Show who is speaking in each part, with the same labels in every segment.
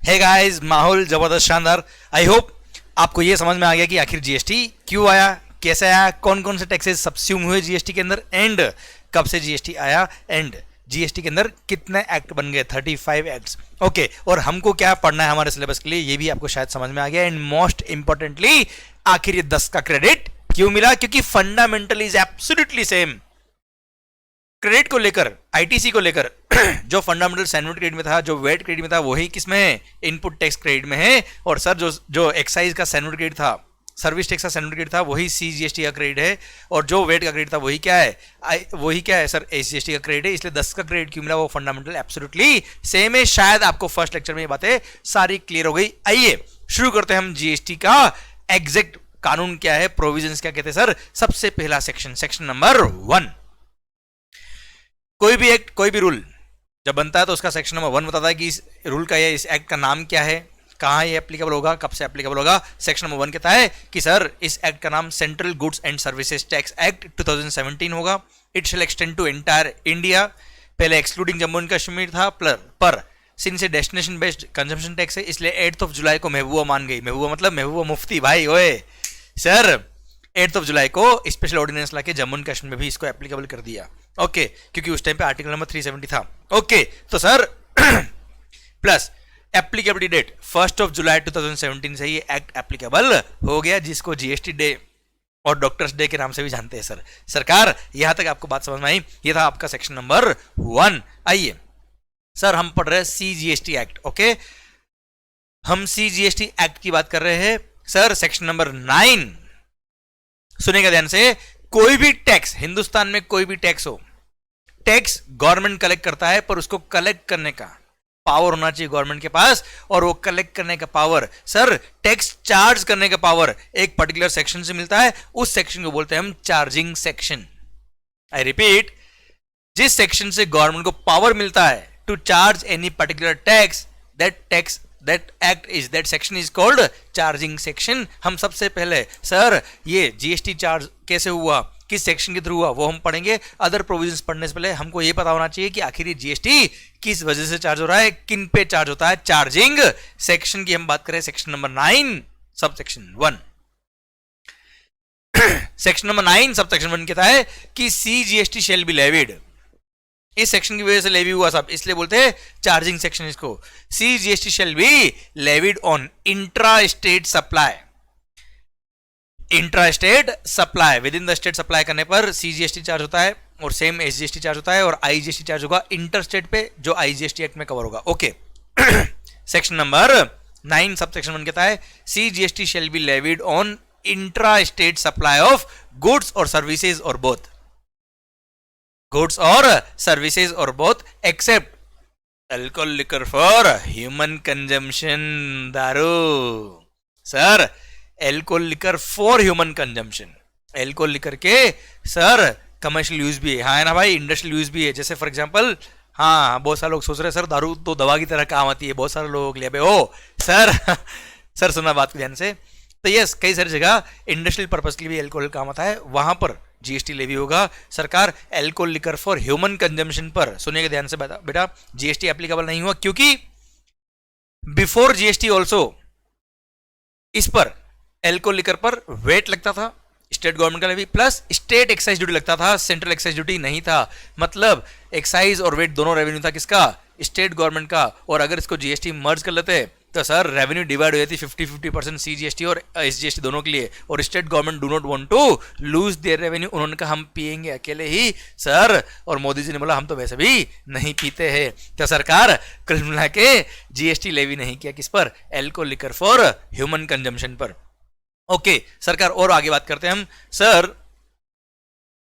Speaker 1: Hey guys, माहौल जबरदस्त शानदार। आई होप आपको ये समझ में आ गया कि आखिर जीएसटी क्यों आया, कैसे आया, कौन कौन से टैक्सेस सबस्यूम हुए जीएसटी के अंदर, एंड कब से जीएसटी आया, एंड जीएसटी के अंदर कितने एक्ट बन गए, 35 एक्ट्स। ओके, और हमको क्या पढ़ना है हमारे सिलेबस के लिए ये भी आपको शायद समझ में आ गया। एंड मोस्ट इंपॉर्टेंटली आखिर ये 10 का क्रेडिट क्यों मिला, क्योंकि fundamental is absolutely same. Credit को लेकर, आईटीसी को लेकर जो फंडामेंटल सैन्युअल क्रेडिट में था, जो वेट क्रेडिट में था, वही किसमें है, इनपुट टैक्स क्रेडिट में है। और सर जो एक्साइज का सैन्युअल क्रेडिट था, सर्विस टैक्स का सैन्युअल क्रेडिट था, वही सीजीएसटी का क्रेडिट है। और जो वेट का क्रेडिट था वही क्या है, वही क्या है सर, एसजीएसटी का क्रेडिट है। इसलिए 10 का क्रेडिट क्यों मिला, वो फंडामेंटल एब्सोल्युटली सेम है। शायद आपको फर्स्ट लेक्चर में ये बातें सारी क्लियर हो गई। आइए शुरू करते हैं हम जीएसटी का एग्जैक्ट कानून क्या है, प्रोविजंस क्या कहते हैं सर। सबसे पहला सेक्शन, सेक्शन नंबर 1। कोई भी एक्ट, कोई भी रूल जब बनता है तो उसका सेक्शन नंबर 1 बताता है कि इस रूल का या इस एक्ट का नाम क्या है, कहाँ ये एप्लीकेबल होगा, कब से एप्लीकेबल होगा। सेक्शन नंबर 1 कहता है कि सर इस एक्ट का नाम central goods and services tax act 2017 होगा। It shall extend to entire India. पहले एक्सक्लूडिंग जम्मू एंड कश्मीर था, पर सिंस से डेस्टिनेशन बेस्ड कंजम्पशन टैक्स है, इसलिए 8 जुलाई को महबूबा मान गई। महबूबा मतलब महबूबा मुफ्ती भाई, ओए सर 8 जुलाई को स्पेशल ऑर्डिनेंस लाके जम्मू एंड कश्मीर में भी इसको एप्लीकेबल कर दिया। ओके, क्योंकि उस टाइम पे आर्टिकल नंबर 370 था। ओके, तो सर प्लस एप्लीकेबिलिटी डेट 1 जुलाई 2017 से ये एक्ट एप्लीकेबल हो गया, जिसको जीएसटी डे और डॉक्टर्स डे के नाम से भी जानते हैं सर। सरकार, यहां तक आपको बात समझ में आई। ये था आपका सेक्शन नंबर 1। आइए सर, हम पढ़ रहे हैं सीजीएसटी एक्ट। ओके, हम सीजीएसटी एक्ट की बात कर रहे हैं सर। सेक्शन नंबर 9 सुनेगा ध्यान से। कोई भी टैक्स, हिंदुस्तान में कोई भी टैक्स हो, टैक्स गवर्नमेंट कलेक्ट करता है, पर उसको कलेक्ट करने का पावर होना चाहिए गवर्नमेंट के पास। और वो कलेक्ट करने का पावर सर, टैक्स चार्ज करने का पावर एक पर्टिकुलर सेक्शन से मिलता है। उस सेक्शन को बोलते हैं हम चार्जिंग सेक्शन। आई रिपीट, जिस सेक्शन से गवर्नमेंट को पावर मिलता है to charge any particular tax, that section is called charging section. हम सबसे पहले सर ये जीएसटी चार्ज कैसे हुआ, किस सेक्शन के थ्रू हुआ, वो हम पढ़ेंगे। अदर प्रोविजंस पढ़ने से पहले हमको ये पता होना चाहिए कि आखिर ये जीएसटी किस वजह से चार्ज हो रहा है, किन पे चार्ज होता है। चार्जिंग सेक्शन की हम बात करें, section number 9 sub section 1। Section number 9 sub section 1 कहता है कि सीजीएसटी शैल बी लेविड। इस सेक्शन की वजह से लेवी हुआ साहब, इसलिए बोलते हैं चार्जिंग सेक्शन इसको। CGST shall be levied on intra state supply. Intra state supply, with in the state supply करने पर सीजीएसटी चार्ज होता है, और सेम एसजीएसटी चार्ज होता है। और आईजीएसटी चार्ज होगा इंटर स्टेट पे, जो आईजीएसटी एक्ट में कवर होगा। Okay, section number 9 sub section 1 कहता है CGST shall be levied on intra state supply of goods और सर्विसेज और बोथ, गुड्स और सर्विसेज और both, except alcohol liquor for human consumption. दारू sir, alcohol liquor for human consumption. Alcohol liquor के sir commercial use भी है, हाँ है ना भाई, इंडस्ट्रियल यूज भी है। जैसे फॉर एग्जांपल, हाँ बहुत सारे लोग सोच रहे हैं सर दारू तो दवा की तरह काम आती है, बहुत सारे लोग ले ओ सर सर सुना बात को ध्यान से। तो यस, कई सारी जगह इंडस्ट्रियल पर्पज के लिए भी एल्कोहल काम आता है, वहां पर जीएसटी लेवी होगा। सरकार alcohol liquor for human consumption पर सुनिएगा ध्यान से बेटा, जीएसटी एप्लीकेबल नहीं हुआ, क्योंकि बिफोर जीएसटी ऑल्सो इस पर एल्कोहल लिकर पर वेट लगता था, स्टेट गवर्नमेंट का levy, plus state excise duty लगता था, सेंट्रल एक्साइज ड्यूटी नहीं था। मतलब एक्साइज और वेट दोनों रेवेन्यू था किसका, स्टेट गवर्नमेंट का। और अगर इसको जीएसटी मर्ज कर लेते तो सर रेवेन्यू डिवाइड हो जाती 50-50% सीजीएसटी और एसजीएसटी दोनों के लिए। और state government do not want to lose their revenue, उन्होंने कहा हम पिएंगे अकेले ही सर। और मोदी जी ने बोला हम तो वैसे भी नहीं पीते हैं। तो सरकार कुल मिला के जीएसटी लेवी नहीं किया किस पर, alcohol liquor for human consumption पर। ओके सरकार, और आगे बात करते हैं हम sir.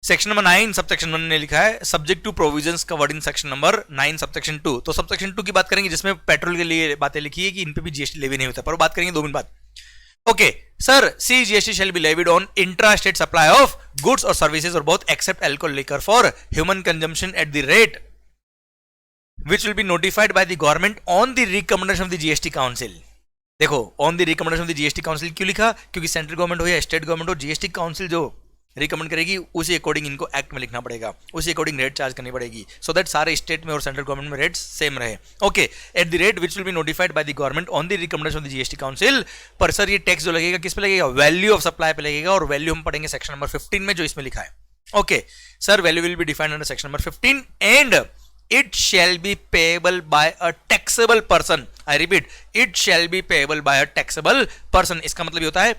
Speaker 1: Section number 9 sub section 1 ने लिखा है subject to provisions covered in section number 9 sub section 2। तो सब सेक्शन 2 की बात करेंगे, जिसमें पेट्रोल के लिए बातें लिखी है कि इन पे भी जीएसटी लेवी नहीं होता, पर वो बात करेंगे 2 मिनट बाद। Okay sir, C GST shall be levied on intra state supply of goods और सर्विसेज और both except alcohol liquor for human consumption at the rate which will be notified by the government on the recommendation of the GST council. देखो, on the recommendation of the GST council क्यों लिखा, क्योंकि central government हो या state government हो, GST council जो recommend करेगी, उसी अकॉर्डिंग इनको एक्ट में लिखना पड़ेगा, उसी अकॉर्डिंग रेट चार्ज करनी पड़ेगी, सो दैट सारे स्टेट में और सेंट्रल गवर्नमेंट में रेट्स सेम रहे। Okay, eight the rate which will be notified by the government on the recommendation of the GST council. पर सर ये टैक्स जो लगेगा किस पे लगेगा? वैल्यू ऑफ सप्लाई पे लगेगा, और वैल्यू हम पढ़ेंगे सेक्शन नंबर 15 में जो इसमें लिखा है। Okay sir, value will be defined under section number 15 and it shall be payable by a taxable person. I repeat, it shall be payable by a taxable person. इसका मतलब ये होता है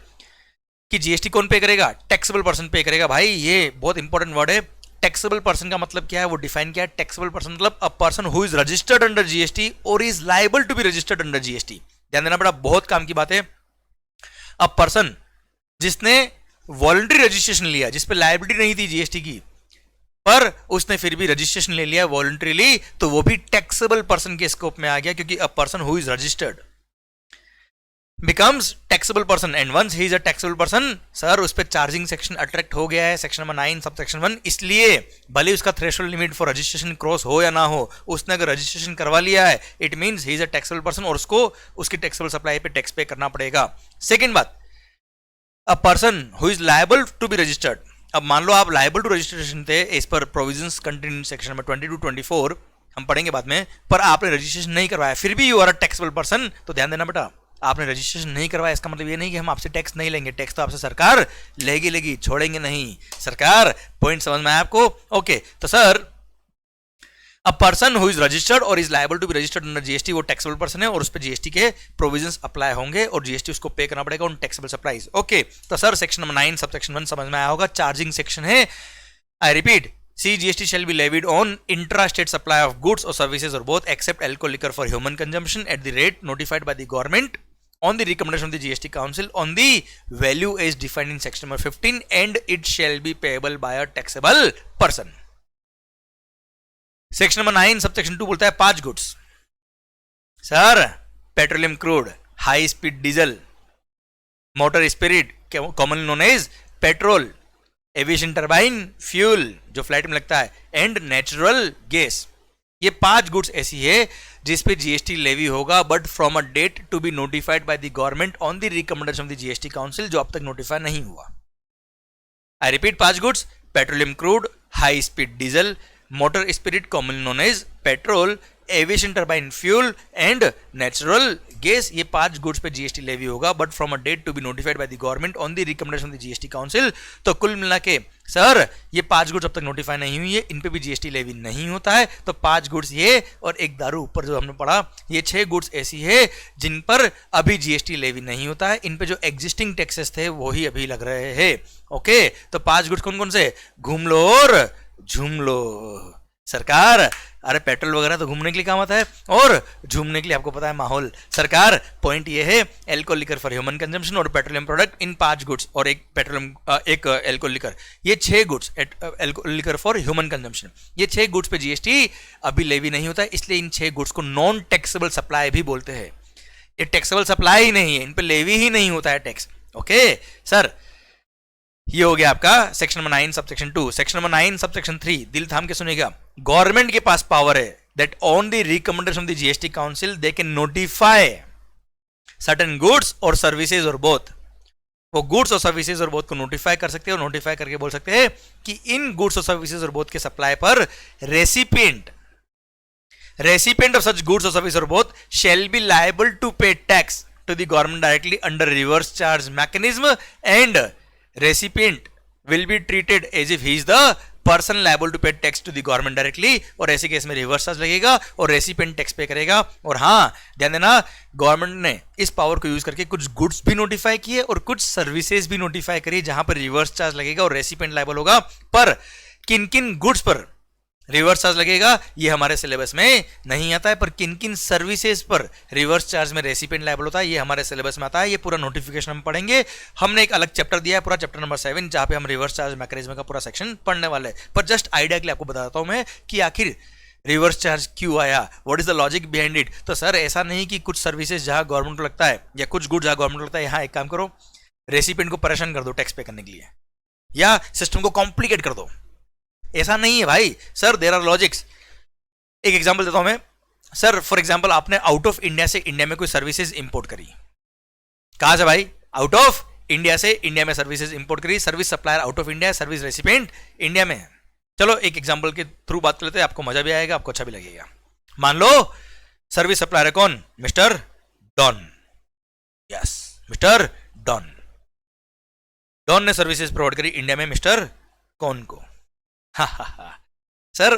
Speaker 1: कि जीएसटी कौन पे करेगा? टैक्सेबल पर्सन पे करेगा। भाई ये बहुत इंपॉर्टेंट वर्ड है। टैक्सेबल पर्सन का मतलब क्या है, वो डिफाइन किया है। टैक्सेबल पर्सन मतलब a person who is registered under GST or is liable to be registered under GST. ध्यान देना बड़ा, बहुत काम की बात है। अ पर्सन जिसने वॉलंटरी रजिस्ट्रेशन लिया, जिसपे लायबिलिटी नहीं थी जीएसटी की, पर उसने फिर भी रजिस्ट्रेशन ले लिया वॉलंटरीली, तो वो भी टैक्सेबल पर्सन के स्कोप में आ गया, क्योंकि अ person who is registered becomes taxable person and once he is a taxable person, sir उस पर चार्जिंग सेक्शन अट्रैक्ट हो गया है, सेक्शन नंबर 9 सब सेक्शन 1। इसलिए भले उसका threshold limit for registration cross हो या ना हो, उसने अगर रजिस्ट्रेशन करवा लिया है, it means he is a taxable person और उसको उसकी टैक्सेबल सप्लाई पे टैक्स पे करना पड़ेगा। सेकंड बात, a person who is liable to be registered. अब मान लो आप लायबल टू रजिस्ट्रेशन थे as per provisions contained in section number 20 to 24, हम पढ़ेंगे बाद में, पर आपने रजिस्ट्रेशन नहीं करवाया, फिर भी you are a taxable person. तो ध्यान देना बेटा, आपने रजिस्ट्रेशन नहीं करवाया इसका मतलब ये नहीं कि हम आपसे टैक्स नहीं लेंगे, टैक्स तो आपसे सरकार लेगी, छोड़ेंगे नहीं सरकार। पॉइंट समझ में आया आपको? ओके, तो sir a person who is registered or is liable to be registered under GST, वो टैक्सेबल पर्सन है और उस पर जीएसटी के प्रोविजंस अप्लाई होंगे और जीएसटी उसको पे करना पड़ेगा उन टैक्सेबल सप्लाईज। ओके, तो sir section number 9 sub section 1 समझ में आया होगा, चार्जिंग सेक्शन है। I repeat, CGST shall be levied on intra-state supply of goods or services or both except alcohol liquor for human consumption at the rate notified by the government on the recommendation of the GST Council on the value as defined in section number 15 and it shall be payable by a taxable person. Section number 9 sub section 2 बोलता है 5 goods. Sir petroleum crude, high speed diesel, motor spirit commonly known as petrol, aviation turbine fuel जो flight में लगता है, and natural gas. ये 5 goods ऐसी है जिस पे जीएसटी लेवी होगा, but from a date to be notified by the government on the recommendation of the GST council, जो अब तक नोटिफाई नहीं हुआ। I repeat, 5 goods, petroleum crude, high speed diesel, motor spirit commonly known as petrol, aviation turbine fuel and natural gas. ये 5 goods पे GST levy होगा, but from a date to be notified by the government on the recommendation of the GST council. तो कुल मिला के sir ये 5 goods अब तक नोटिफाई नहीं हुई है, इन पे भी जीएसटी लेवी नहीं होता है। तो 5 गुड्स ये, और एक दारू ऊपर जो हमने पढ़ा, ये 6 गुड्स ऐसी है जिन पर अभी जीएसटी लेवी नहीं होता है। इन पे जो एग्जिस्टिंग टैक्सेस थे वो ही अभी लग रहे हैं। ओके, तो 5 गुड्स कौन कौन से? घूम लो और झूम लो सरकार। अरे पेट्रोल वगैरह तो घूमने के लिए काम आता है और झूमने के लिए आपको पता है माहौल। सरकार पॉइंट ये है, alcohol liquor for human consumption और पेट्रोलियम प्रोडक्ट इन 5 गुड्स और एक पेट्रोलियम एक एल्कोहल लिकर, ये 6 goods alcohol liquor for human consumption, ये 6 गुड्स पे जीएसटी अभी लेवी नहीं होता है। इसलिए इन 6 गुड्स को नॉन टैक्सेबल सप्लाई भी बोलते हैं। ये टैक्सेबल सप्लाई ही नहीं है, इन पे लेवी ही नहीं होता है टैक्स। ओके सर, ये हो गया आपका section number 9 sub section 2। Section number 9 sub section 3 दिल थाम के सुनेगा। गवर्नमेंट के पास पावर है that on the recommendation of the GST council they can notify certain goods और सर्विसेज और बोथ। वो गुड्स और सर्विसेज और बोथ को नोटिफाई कर सकते हैं और नोटिफाई करके बोल सकते हैं कि इन गुड्स और सर्विसेज और बोथ के सप्लाई पर रेसिपिएंट ऑफ सच गुड्स और सर्विस और both shall be liable to pay tax to the government directly under reverse charge mechanism and recipient will be treated as if he is the person liable to pay tax to the government directly। और ऐसे case में reverse charge लगेगा और recipient tax pay करेगा। और हाँ ध्यान देना, गवर्नमेंट ने इस पावर को यूज करके कुछ गुड्स भी नोटिफाई किए और कुछ सर्विसेज भी नोटिफाई करी जहां पर रिवर्स चार्ज लगेगा और रेसिपिएंट लायबल होगा। पर किन किन गुड्स पर रिवर्स चार्ज लगेगा ये हमारे सिलेबस में नहीं आता है, पर किन किन सर्विसेज पर रिवर्स चार्ज में रेसिपिएंट लायबल होता है ये हमारे सिलेबस में आता है। ये पूरा नोटिफिकेशन हम पढ़ेंगे। हमने एक अलग चैप्टर दिया है, पूरा चैप्टर नंबर 7, जहां पे हम रिवर्स चार्ज मैकेनिज्म का पूरा सेक्शन पढ़ने वाले हैं। पर जस्ट आइडिया के लिए आपको बताता हूं मैं कि आखिर रिवर्स चार्ज क्यों आया, what is the logic behind it. तो सर ऐसा नहीं कि कुछ सर्विसेज जहां गवर्नमेंट को लगता है या कुछ गुड्स जहां गवर्नमेंट को लगता है, यहाँ एक काम करो, रेसिपिएंट को परेशान कर दो टैक्स पे करने के लिए या सिस्टम को कॉम्प्लिकेट कर दो। ऐसा नहीं है भाई सर, देयर आर लॉजिक्स। एक एग्जांपल देता हूं मैं सर। फॉर एग्जांपल आपने आउट ऑफ इंडिया से इंडिया में कोई सर्विसेज इंपोर्ट करी, कहां से भाई? आउट ऑफ इंडिया से इंडिया में सर्विसेज इंपोर्ट करी, service supplier out of India, service recipient India में है। चलो एक एग्जांपल के थ्रू बात कर लेते हैं, आपको मजा भी आएगा, आपको अच्छा भी लगेगा। मान लो सर्विस सप्लायर है कौन? Mister Don. Yes, mister Don. Don ने सर्विसेज प्रोवाइड करी इंडिया में मिस्टर कौन को। सर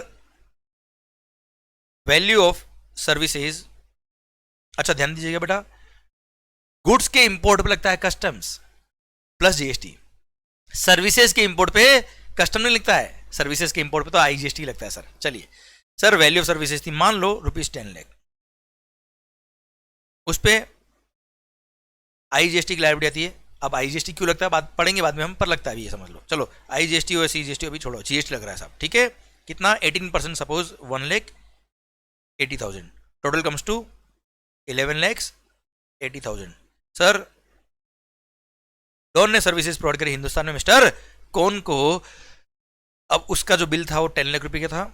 Speaker 1: वैल्यू ऑफ सर्विसेज, अच्छा ध्यान दीजिएगा बेटा, गुड्स के इंपोर्ट पे लगता है कस्टम्स प्लस जीएसटी, सर्विसेज के इंपोर्ट पे कस्टम नहीं लिखता है, सर्विसेज के इंपोर्ट पे तो आईजीएसटी लगता है सर। चलिए सर वैल्यू ऑफ सर्विसेज थी मान लो ₹10 लाख, उस पे आईजीएसटी की लायबिलिटी आती है। अब आईजीएसटी क्यों लगता है बात पढ़ेंगे बाद में हम, पर लगता है भी ये समझ लो। चलो आईजीएसटी और सीजीएसटी अभी छोड़ो, जीएसटी लग रहा है साहब, ठीक है। कितना? 18% सपोज 1,80,000, total comes to 11,80,000। Sir Don ने सर्विसेज प्रोवाइड करी हिंदुस्तान में मिस्टर कौन को, अब उसका जो बिल था वो 10 लाख रुपए का था,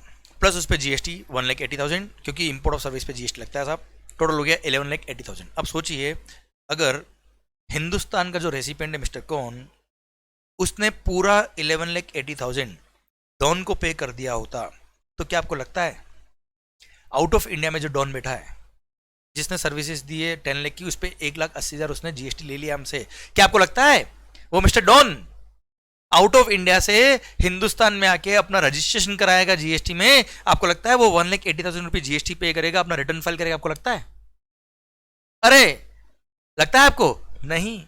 Speaker 1: प्लस उस पर जीएसटी 1,80,000, क्योंकि इंपोर्ट ऑफ सर्विस पे जीएसटी लगता है साहब, टोटल हो गया 11,80,000। अब सोचिए अगर हिंदुस्तान का जो रेसिपिएंट है मिस्टर कौन, उसने पूरा 11,80,000 डॉन को पे कर दिया होता, तो क्या आपको लगता है आउट ऑफ इंडिया में जो डॉन बैठा है जिसने सर्विसेज दी है 10 लाख की, उस पर 1,80,000 उसने जीएसटी ले लिया हमसे, क्या आपको लगता है वो mister Don out of India से हिंदुस्तान में आके अपना रजिस्ट्रेशन कराएगा जीएसटी में? आपको लगता है वो 1,80,000 रुपये जीएसटी पे करेगा, अपना रिटर्न फाइल करेगा? आपको लगता है? अरे लगता है आपको? नहीं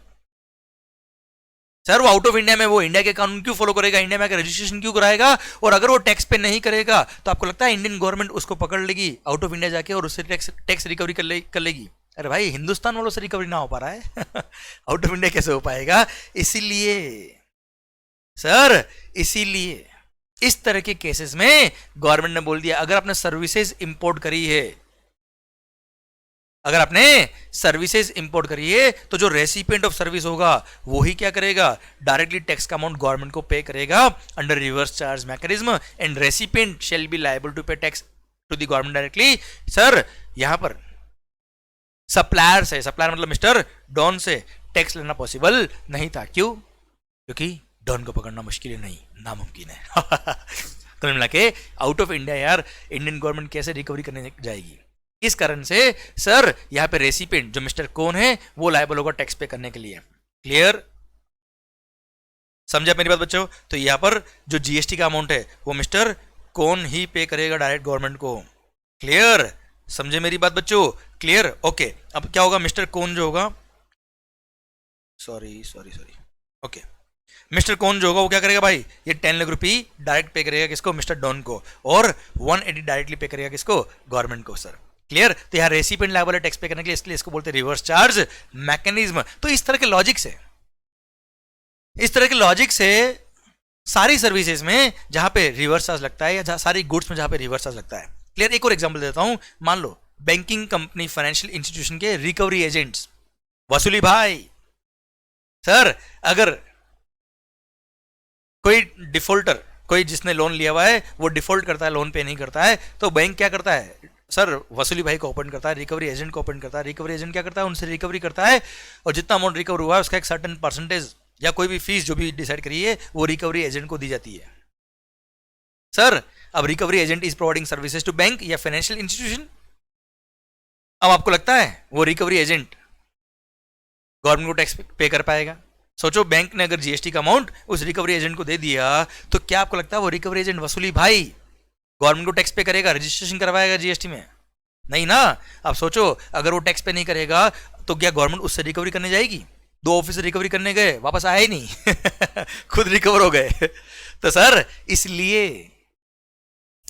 Speaker 1: सर, वो आउट ऑफ इंडिया में वो इंडिया के कानून क्यों फॉलो करेगा, इंडिया में आकर रजिस्ट्रेशन क्यों कराएगा? और अगर वो टैक्स पे नहीं करेगा तो आपको लगता है इंडियन गवर्नमेंट उसको पकड़ लेगी आउट ऑफ इंडिया जाके और उससे टैक्स रिकवरी कर लेगी? अरे भाई हिंदुस्तान वालों से रिकवरी ना हो पा रहा है आउट ऑफ इंडिया कैसे हो पाएगा? इसीलिए सर, इसीलिए इस तरह के केसेस में गवर्नमेंट ने बोल दिया अगर आपने सर्विसेज इंपोर्ट करी है, अगर आपने सर्विसेज इंपोर्ट करी है तो जो रेसिपिएंट ऑफ सर्विस होगा वो ही क्या करेगा? डायरेक्टली टैक्स का अमाउंट गवर्नमेंट को पे करेगा under reverse charge mechanism, and recipient shall be liable to pay tax to the government directly. Sir यहां पर सप्लायर से, सप्लायर मतलब मिस्टर डॉन से टैक्स लेना पॉसिबल नहीं था। क्यों? क्योंकि डॉन को पकड़ना मुश्किल नहीं, नामुमकिन है तो मिला के आउट ऑफ इंडिया यार इंडियन गवर्नमेंट कैसे रिकवरी करने जाएगी? इस कारण से सर यहां पे रेसिपिएंट जो मिस्टर कौन है वो लायबल होगा टैक्स पे करने के लिए। क्लियर? समझा मेरी बात बच्चों? तो यहां पर जो जीएसटी का अमाउंट है वो मिस्टर कौन ही पे करेगा डायरेक्ट गवर्नमेंट को। क्लियर? समझे मेरी बात बच्चों? क्लियर? ओके। अब क्या होगा? मिस्टर कौन जो होगा, सॉरी ओके, मिस्टर कौन जो होगा वो क्या करेगा भाई? ये 10 लाख रुपये डायरेक्ट पे करेगा किसको? मिस्टर डॉन को, और 180 डायरेक्टली पे करेगा किसको? गवर्नमेंट को। Sir clear? तो यहाँ रेसिपिएंट लायबल है टैक्स पे करने के लिए, इसलिए इसको बोलते हैं रिवर्स चार्ज मैकेनिज्म। तो इस तरह के लॉजिक से, इस तरह के लॉजिक से सारी सर्विसेज में जहां पे रिवर्स चार्ज लगता है या सारी गुड्स में जहां पे रिवर्स चार्ज लगता है। क्लियर? एक और एग्जांपल देता हूं, मान लो बैंकिंग कंपनी, फाइनेंशियल इंस्टीट्यूशन के रिकवरी एजेंट्स वसूली भाई। सर अगर कोई डिफॉल्टर, कोई जिसने लोन लिया हुआ है वो डिफॉल्ट करता है, लोन पे नहीं करता है, तो बैंक क्या करता है? सर वसूली भाई को ओपन करता है, रिकवरी एजेंट को ओपन करता है, रिकवरी एजेंट क्या करता है? उनसे रिकवरी करता है, और जितना अमाउंट रिकवर हुआ है उसका एक सर्टेन परसेंटेज या कोई भी फीस जो भी डिसाइड करी है वो रिकवरी एजेंट को दी जाती है। सर अब recovery agent is providing services to bank या फाइनेंशियल इंस्टीट्यूशन। अब आपको लगता है वो रिकवरी एजेंट गवर्नमेंट को टैक्स पे कर पाएगा? सोचो बैंक ने अगर जीएसटी का अमाउंट उस रिकवरी एजेंट को दे दिया तो क्या आपको लगता है वो रिकवरी एजेंट वसूली भाई गवर्नमेंट को टैक्स पे करेगा, रजिस्ट्रेशन करवाएगा जीएसटी में? नहीं ना। अब सोचो अगर वो टैक्स पे नहीं करेगा तो क्या गवर्नमेंट उससे रिकवरी करने जाएगी? 2 ऑफिसर रिकवरी करने गए, वापस आए ही नहीं खुद रिकवर हो गए तो सर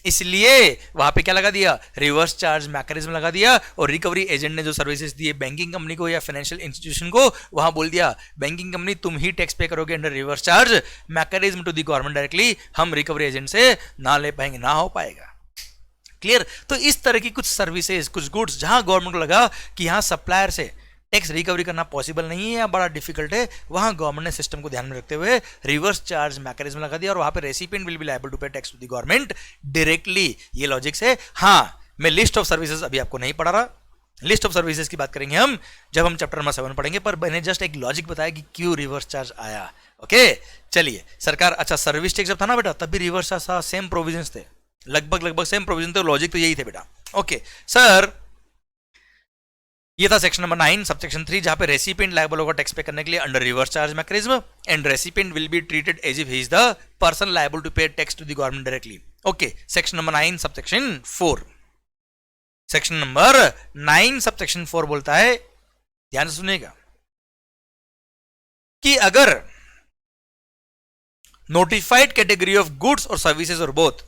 Speaker 1: इसलिए वहां पे क्या लगा दिया? रिवर्स चार्ज मैकेनिज्म लगा दिया, और रिकवरी एजेंट ने जो सर्विसेज दी है बैंकिंग कंपनी को या फाइनेंशियल इंस्टीट्यूशन को, वहां बोल दिया बैंकिंग कंपनी तुम ही टैक्स पे करोगे under reverse charge mechanism to the government directly, हम रिकवरी एजेंट से ना ले पाएंगे, ना हो पाएगा। क्लियर? तो इस तरह की कुछ सर्विसेज, कुछ गुड्स जहां गवर्नमेंट को लगा कि यहां सप्लायर से टैक्स रिकवरी करना पॉसिबल नहीं है या बड़ा डिफिकल्ट है, वहां गवर्नमेंट ने सिस्टम को ध्यान में रखते हुए रिवर्स चार्ज मैकेनिज्म लगा दिया, और वहां पे recipient will be liable to pay tax to the government directly. ये लॉजिक है। हाँ, मैं लिस्ट ऑफ सर्विसेज अभी आपको नहीं पढ़ा रहा, लिस्ट ऑफ सर्विसेज की बात करेंगे हम जब हम चैप्टर नंबर 7 पढ़ेंगे, पर मैंने जस्ट एक लॉजिक बताया कि क्यों रिवर्स चार्ज आया। ओके चलिए, सरकार अच्छा सर्विस टैक्स जब था ना बेटा, तब भी रिवर्स चार्ज था, सेम प्रोविजंस थे, लगभग सेम प्रोविजन थे, लॉजिक तो यही थे बेटा। ओके सर, ये था सेक्शन नंबर 9 सबसेक्शन 3, जहां पे रेसिपिएंट लायबल होगा टैक्स पे करने के लिए under reverse charge mechanism, and recipient will be treated as if he is the person liable to pay tax to the government directly. Okay, section number 9 subsection 4, section number 9 subsection 4 बोलता है, ध्यान से सुनिएगा, कि अगर नोटिफाइड कैटेगरी ऑफ गुड्स और services और both,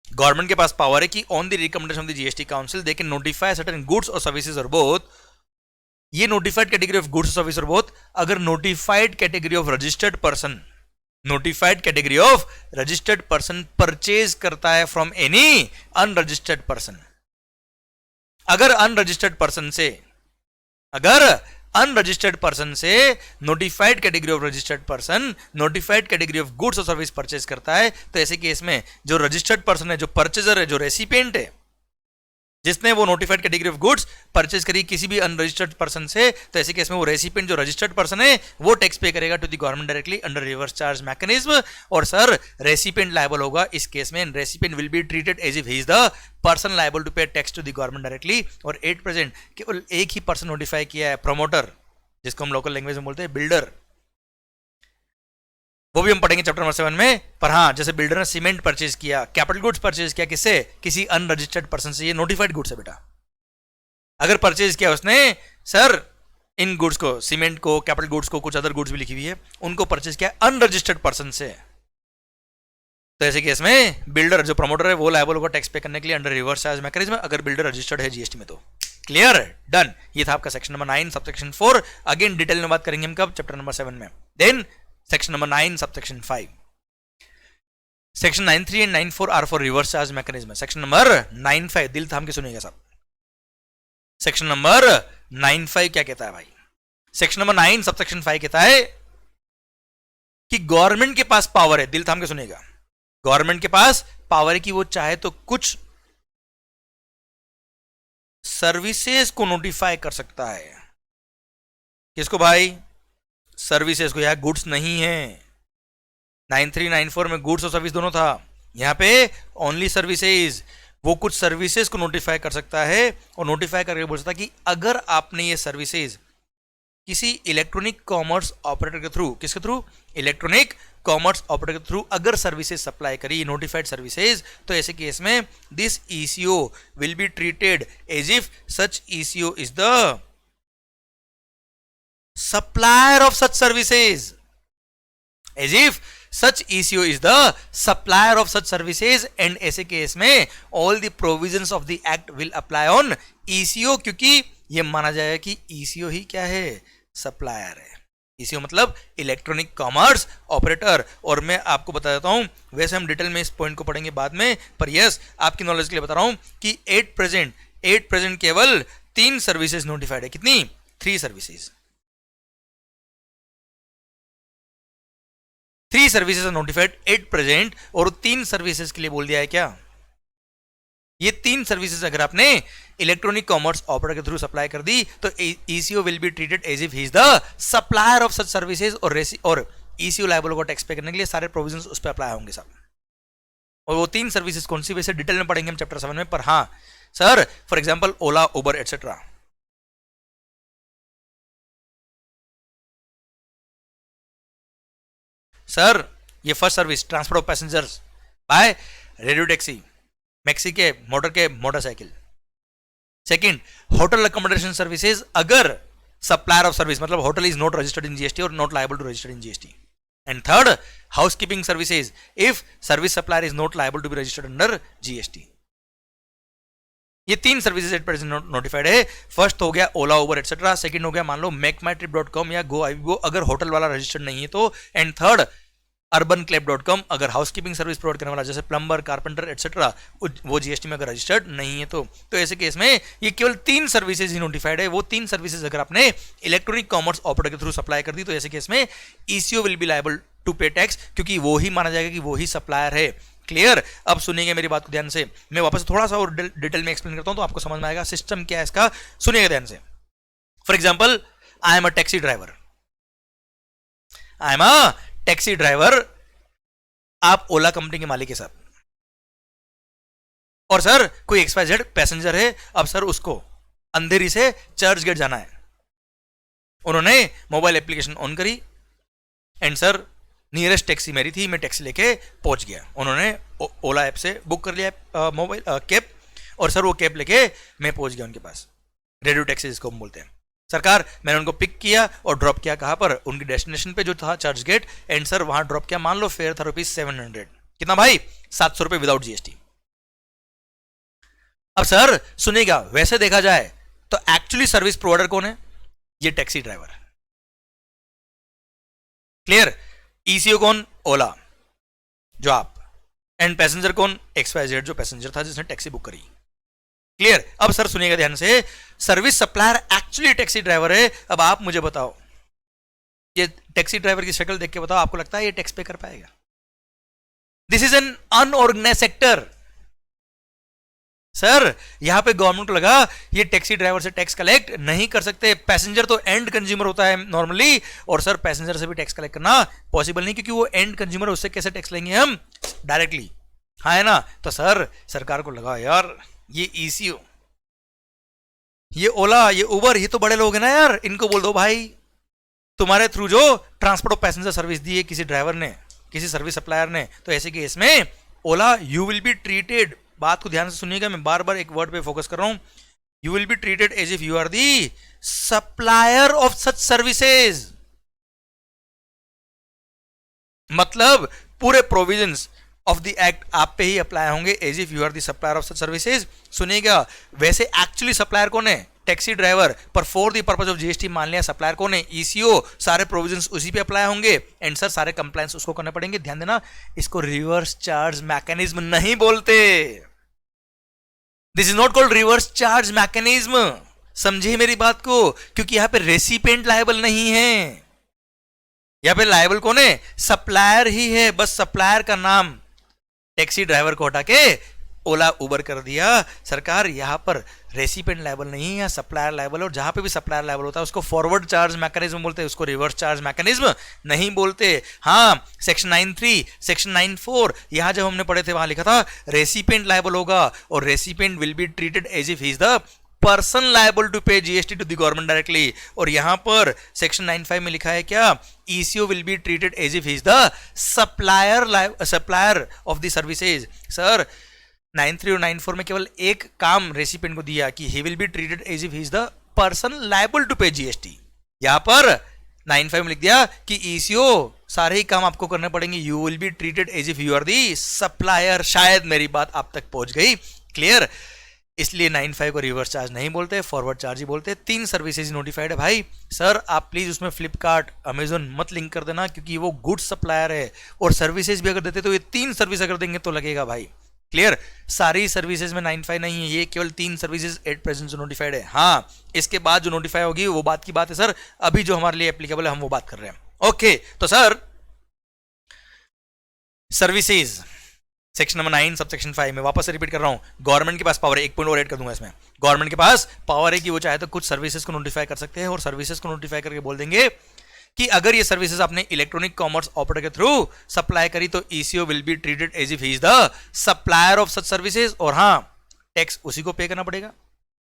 Speaker 1: government के पास पावर है कि on the recommendation of the GST council they can notify certain goods और सर्विसेज और बोथ, ये नोटिफाइड कैटेगरी ऑफ गुड्स और सर्विस और बोथ अगर notified category of registered person, notified category of registered person purchase करता है from any unregistered person, अगर unregistered person से notified category of registered person notified category of goods और service purchase करता है, तो ऐसे केस में जो रजिस्टर्ड पर्सन है, जो परचेजर है, जो रेसिपिएंट है, जिसने वो notified category of goods purchase करी किसी भी अनरजिस्टर्ड पर्सन से, तो ऐसे केस में वो रेसिपिएंट जो रजिस्टर्ड पर्सन है वो टैक्स पे करेगा to the government directly under reverse charge mechanism. और सर रेसिपिएंट लायबल होगा इस केस में, recipient will be treated as if he is the person liable to pay tax to the government directly. और at present केवल एक ही person notify किया है, promoter, जिसको हम लोकल लैंग्वेज में बोलते हैं बिल्डर, वो भी हम पढ़ेंगे चैप्टर नंबर 7 में। पर हाँ, जैसे बिल्डर ने सीमेंट परचेज किया, कैपिटल गुड्स परचेज किया, किससे, किसी अनरजिस्टर्ड पर्सन से, ये नोटिफाइड गुड्स है बेटा। अगर परचेज किया उसने सर इन गुड्स को, सीमेंट को, कैपिटल गुड्स को, कुछ अदर गुड्स भी लिखी हुई है, उनको परचेज किया अनरजिस्टर्ड पर्सन से, तो ऐसे केस में बिल्डर जो प्रमोटर है वो लायबल होगा टैक्स पे करने के लिए अंडर रिवर्स चार्ज मैकेनिज्म, अगर बिल्डर रजिस्टर्ड है जीएसटी में तो। Clear, done. ये था आपका section number 9 subsection 4। Again detail में बात करेंगे हम कब, चैप्टर नंबर 7 में। Then section number 9 subsection 5, section 9.3 and 9.4 are for reverse charge mechanism. Section number 9.5 दिल थाम के सुनिएगा साहब, सेक्शन नंबर 9.5 क्या कहता है भाई, सेक्शन नंबर 9 सबसेक्शन 5 कहता है कि गवर्नमेंट के पास पावर है, दिल थाम के सुनिएगा, गवर्नमेंट के पास पावर है कि वो चाहे तो कुछ सर्विसेज को नोटिफाई कर सकता है। किसको भाई, सर्विसेज को, यहां गुड्स नहीं है। 9.3 9.4 में गुड्स और सर्विस दोनों था, यहां पे ओनली सर्विसेज। वो कुछ सर्विसेज को नोटिफाई कर सकता है और नोटिफाई करके बोल सकता है कि अगर आपने ये सर्विसेज किसी इलेक्ट्रॉनिक कॉमर्स ऑपरेटर के थ्रू, किसके थ्रू, इलेक्ट्रॉनिक कॉमर्स ऑपरेटर के थ्रू अगर सर्विसेज सप्लाई करी, नोटिफाइड सर्विसेज, तो ऐसे केस में this ECO will be treated as if such ECO is the supplier of such services, as if such ECO is the supplier of such services, and ऐसे case में all the provisions of the act will apply on ECO, क्योंकि ये माना जाएगा कि ECO ही क्या है, supplier है। ECO मतलब इलेक्ट्रॉनिक कॉमर्स ऑपरेटर। और मैं आपको बता देता हूं, वैसे हम डिटेल में इस पॉइंट को पढ़ेंगे बाद में, पर यस आपकी नॉलेज के लिए बता रहा हूं कि एट प्रेजेंट केवल 3 सर्विसेज नोटिफाइड है। कितनी, 3 services, 3 services are notified at present, और 3 सर्विसेज के लिए बोल दिया है क्या, ये 3 सर्विसेज अगर आपने इलेक्ट्रॉनिक कॉमर्स ऑपरेटर के थ्रू सप्लाई कर दी, तो ECO will be treated as if he is the supplier of such services, और ईसीओ लायबल को टैक्स पे करने के लिए सारे प्रोविजंस उस पर अप्लाई होंगे सब। और वो 3 सर्विसेज कौन सी, वैसे डिटेल में पढ़ेंगे हम चैप्टर 7 में। पर हाँ sir, for example Ola, Uber etcetera, sir ये first service transport of passengers by radio taxi, maxi cab, motorcycle. Second, hotel accommodation services अगर सप्लायर ऑफ सर्विस, मतलब hotel is not registered in GST or not liable to register in GST. And third, housekeeping services if service supplier is not liable to be registered under GST. ये 3 services at present notified है। First हो गया ओला, Uber etcetera, second हो गया मान लो मेकमाईट्रिप.com या गो अगर hotel वाला रजिस्टर्ड नहीं है तो, एंड थर्ड urbanclap.com अगर हाउसकीपिंग सर्विस प्रोवाइड करने वाला जैसे प्लम्बर, कारपेंटर एटसेट्रा वो जीएसटी में अगर रजिस्टर्ड नहीं है तो ऐसे केस में ये केवल 3 सर्विसेज ही नोटिफाइड है। वो 3 सर्विसेज अगर आपने इलेक्ट्रॉनिक कॉमर्स ऑपरेटर के थ्रू सप्लाई कर दी, तो ऐसे केस में ECO will be liable to pay tax, क्योंकि वो ही माना जाएगा कि वो ही सप्लायर है। क्लियर? अब सुनिएगा मेरी बात को ध्यान से, मैं वापस थोड़ा सा और डिटेल में एक्सप्लेन करता हूं तो आपको समझ में आएगा सिस्टम क्या है इसका। सुनिएगा ध्यान से। For example, I am a taxi driver, I am a taxi driver, आप ओला कंपनी के मालिक है सर, और सर कोई XYZ पैसेंजर है, अब सर उसको अंधेरी से चर्च गेट जाना है, उन्होंने मोबाइल एप्लीकेशन ऑन करी एंड सर नियरेस्ट टैक्सी मेरी थी, मैं टैक्सी लेके पहुंच गया, उन्होंने ओला ऐप से बुक कर लिया मोबाइल कैब, और सर वो कैब लेके मैं पहुंच गया उनके पास, रेडियो टैक्सी जिसको हम बोलते हैं। सरकार मैंने उनको पिक किया और ड्रॉप किया कहां पर, उनकी डेस्टिनेशन पे जो था चर्च गेट, एंड सर वहां ड्रॉप किया, मान लो फेयर था ₹700, कितना भाई, 700 रुपए विदाउट GST। अब सर सुनेगा, वैसे देखा जाए तो एक्चुअली सर्विस प्रोवाइडर कौन है, ये टैक्सी ड्राइवर। क्लियर? ECO कौन, ओला जो आप, एंड पैसेंजर कौन, XYZ जो पैसेंजर था जिसने टैक्सी बुक करी। क्लियर? अब सर सुनिएगा ध्यान से, service supplier actually taxi driver है। अब आप मुझे बताओ, ये टैक्सी ड्राइवर की शक्ल देख के बताओ, आपको लगता है ये टैक्स पे कर पाएगा? This is an unorganised sector sir, यहां पे गवर्नमेंट को लगा ये टैक्सी ड्राइवर से टैक्स कलेक्ट नहीं कर सकते, पैसेंजर तो एंड कंज्यूमर होता है नॉर्मली, और सर पैसेंजर से भी टैक्स कलेक्ट करना पॉसिबल नहीं, क्योंकि वो एंड कंज्यूमर, उससे कैसे टैक्स लेंगे हम डायरेक्टली, हाँ है ना? तो सर सरकार को लगा यार ये ECO, ये ओला, ये उबर, ये तो बड़े लोग हैं ना यार, इनको बोल दो भाई तुम्हारे थ्रू जो ट्रांसपोर्ट ऑफ पैसेंजर सर्विस दी है किसी ड्राइवर ने, किसी सर्विस सप्लायर ने, तो ऐसे केस में ओला यू विल बी ट्रीटेड, बात को ध्यान से सुनिएगा, मैं बार बार एक वर्ड पे फोकस कर रहा हूं, you will be treated as if you are the supplier of such services. मतलब पूरे प्रोविजंस ऑफ द एक्ट आप पे ही अप्लाई होंगे as if you are the supplier of such services. सुनिएगा, वैसे एक्चुअली सप्लायर कौन है, टैक्सी ड्राइवर, पर for the purpose of GST मान लिया सप्लायर कौन है, ECO, सारे प्रोविजंस उसी पे अप्लाई होंगे, एंड सर सारे कंप्लायंस उसको करने पड़ेंगे। ध्यान देना, इसको रिवर्स चार्ज मैकेनिज्म नहीं बोलते, this is not called reverse charge mechanism, समझिए मेरी बात को, क्योंकि यहां पे रेसिपिएंट लायबल नहीं है, यहां पे लायबल कौन है, सप्लायर ही है, बस सप्लायर का नाम टैक्सी ड्राइवर को हटा के ओला उबर कर दिया। सरकार यहां पर रेसिपिएंट लायबल नहीं है, सप्लायर लायबल, और जहां पे भी सप्लायर लायबल होता है उसको फॉरवर्ड चार्ज मैकेनिज्म बोलते हैं, उसको रिवर्स चार्ज मैकेनिज्म नहीं बोलते। हाँ, सेक्शन 9(3), सेक्शन 9(4) यहां जब हमने पढ़े थे वहां लिखा था रेसिपिएंट लायबल होगा, और recipient will be treated as if he is the person liable to pay GST to the government directly, और यहां पर सेक्शन 9(5) में लिखा है क्या, ECO will be treated as if he is the supplier of the services. Sir 9(3) और 9(4) में केवल एक काम रेसिपिएंट को दिया कि he will be treated as if he is the person liable to pay GST। यहां पर 9(5) में लिख दिया कि ECO सारे ही काम आपको करने पड़ेंगे, you will be treated as if you are the supplier. शायद मेरी बात आप तक पहुंच गई, क्लियर? इसलिए 9(5) को रिवर्स चार्ज नहीं बोलते, फॉरवर्ड चार्ज ही बोलते। 3 सर्विसेज नोटिफाइड है भाई। सर आप प्लीज उसमें फ्लिपकार्ट, अमेजोन मत लिंक कर देना, क्योंकि वो गुड सप्लायर है, और सर्विसेज भी अगर देते तो ये 3 सर्विस अगर देंगे तो लगेगा भाई। क्लियर? सारी सर्विसेज में 9(5) नहीं है, ये केवल 3 सर्विसेज एट प्रेजेंट जो नोटिफाइड है। हाँ, इसके बाद जो नोटिफाई होगी वो बात की बात है सर, अभी जो हमारे लिए एप्लीकेबल है हम वो बात कर रहे हैं। ओके, तो sir services section number 9 subsection 5 में वापस से रिपीट कर रहा हूं, गवर्नमेंट के पास पावर है, 1 पॉइंट और ऐड कर दूंगा इसमें, गवर्नमेंट के पास पावर है कि वो चाहे तो कुछ सर्विसेज को नोटिफाई कर सकते हैं, और सर्विसेज को नोटिफाई करके बोल देंगे कि अगर ये सर्विसेज आपने इलेक्ट्रॉनिक कॉमर्स ऑपरेटर के थ्रू सप्लाई करी तो ECO will be treated as if he is the supplier of such services, और हाँ टैक्स उसी को पे करना पड़ेगा,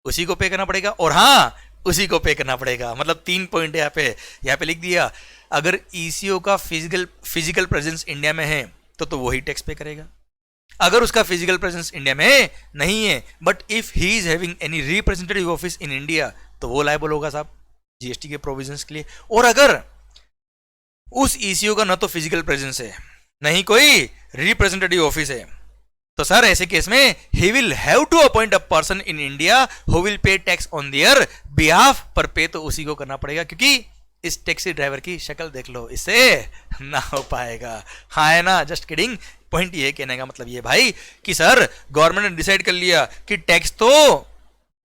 Speaker 1: उसी को पे करना पड़ेगा, और हाँ उसी को पे करना पड़ेगा। मतलब 3 पॉइंट है यहाँ पे लिख दिया, अगर ECO का फिजिकल प्रेजेंस इंडिया में है तो वही टैक्स पे करेगा, अगर उसका फिजिकल प्रेजेंस इंडिया में नहीं है but if he is having any representative office in India तो वो लायबल होगा साहब GST के प्रोविजंस के लिए। और अगर उस ECO का ना तो फिजिकल प्रेजेंस है, नहीं कोई रिप्रेजेंटेटिव ऑफिस है, तो सर ऐसे केस में he will have to appoint a person in India who will pay tax on their behalf, पर पे तो उसी को करना पड़ेगा, क्योंकि इस टैक्सी ड्राइवर की शक्ल देख लो, इससे ना हो पाएगा। हाँ है ना, जस्ट किडिंग। पॉइंट ये कहने का मतलब ये भाई कि सर गवर्नमेंट ने डिसाइड कर लिया कि टैक्स तो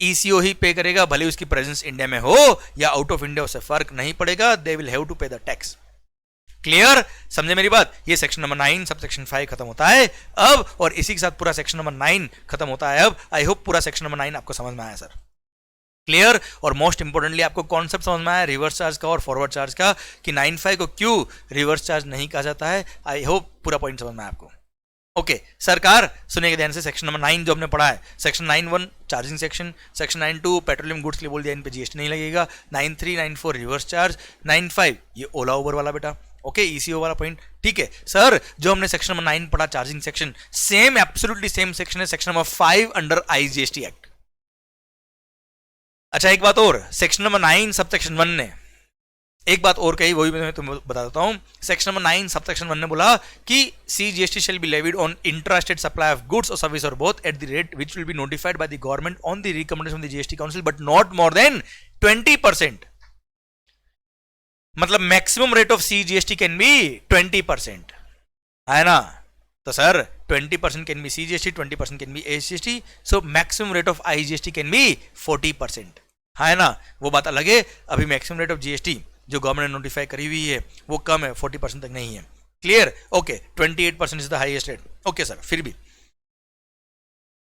Speaker 1: ECO ही पे करेगा, भले उसकी प्रेजेंस इंडिया में हो या आउट ऑफ इंडिया, उससे फर्क नहीं पड़ेगा, दे विल हैव टू पे द टैक्स। क्लियर, समझे मेरी बात? ये सेक्शन नंबर 9 सब सेक्शन 5 खत्म होता है अब, और इसी के साथ पूरा सेक्शन नंबर 9 खत्म होता है अब। आई होप पूरा सेक्शन नंबर 9 आपको समझ में आया सर। क्लियर, और मोस्ट इंपोर्टेंटली आपको कॉन्सेप्ट समझ में आया रिवर्स चार्ज का और फॉरवर्ड चार्ज का, कि 9.5 को क्यों रिवर्स चार्ज नहीं कहा जाता है। आई होप पूरा पॉइंट समझ में आया आपको। ओके सरकार, सुनिएगा ध्यान से। सेक्शन नंबर 9 जो हमने पढ़ा है, section 9.1 charging section, section 9.2 petroleum goods के लिए बोल दिया इन पे जीएसटी नहीं लगेगा, 9.3 9.4 रिवर्स चार्ज, 9.5 ये ओला उबर वाला बेटा, ओके ईसीओ वाला पॉइंट। ठीक है सर, जो हमने सेक्शन नंबर 9 पढ़ा charging section, same absolutely same section है section number 5 under IGST act. अच्छा एक बात और, सेक्शन नंबर 9 सब सेक्शन 1 ने एक बात और कही, वही मैं तुम्हें बता देता हूं। सेक्शन नंबर 9 सब सेक्शन 1 ने बोला कि CGST shall be levied on intrastate supply of goods or service or both at the rate which will be notified by the government on the recommendation of the GST council but not more than 20%। मतलब maximum rate of CGST can be 20%, है ना? तो sir 20% can be CGST, 20% can be SGST, so maximum rate of IGST can be 40%, है ना? वो बात अलग है। अभी मैक्सिमम रेट ऑफ जीएसटी जो गवर्नमेंट ने नोटिफाई करी हुई है वो कम है, 40% तक नहीं है। Clear, okay 28% is the highest rate. Okay sir, फिर भी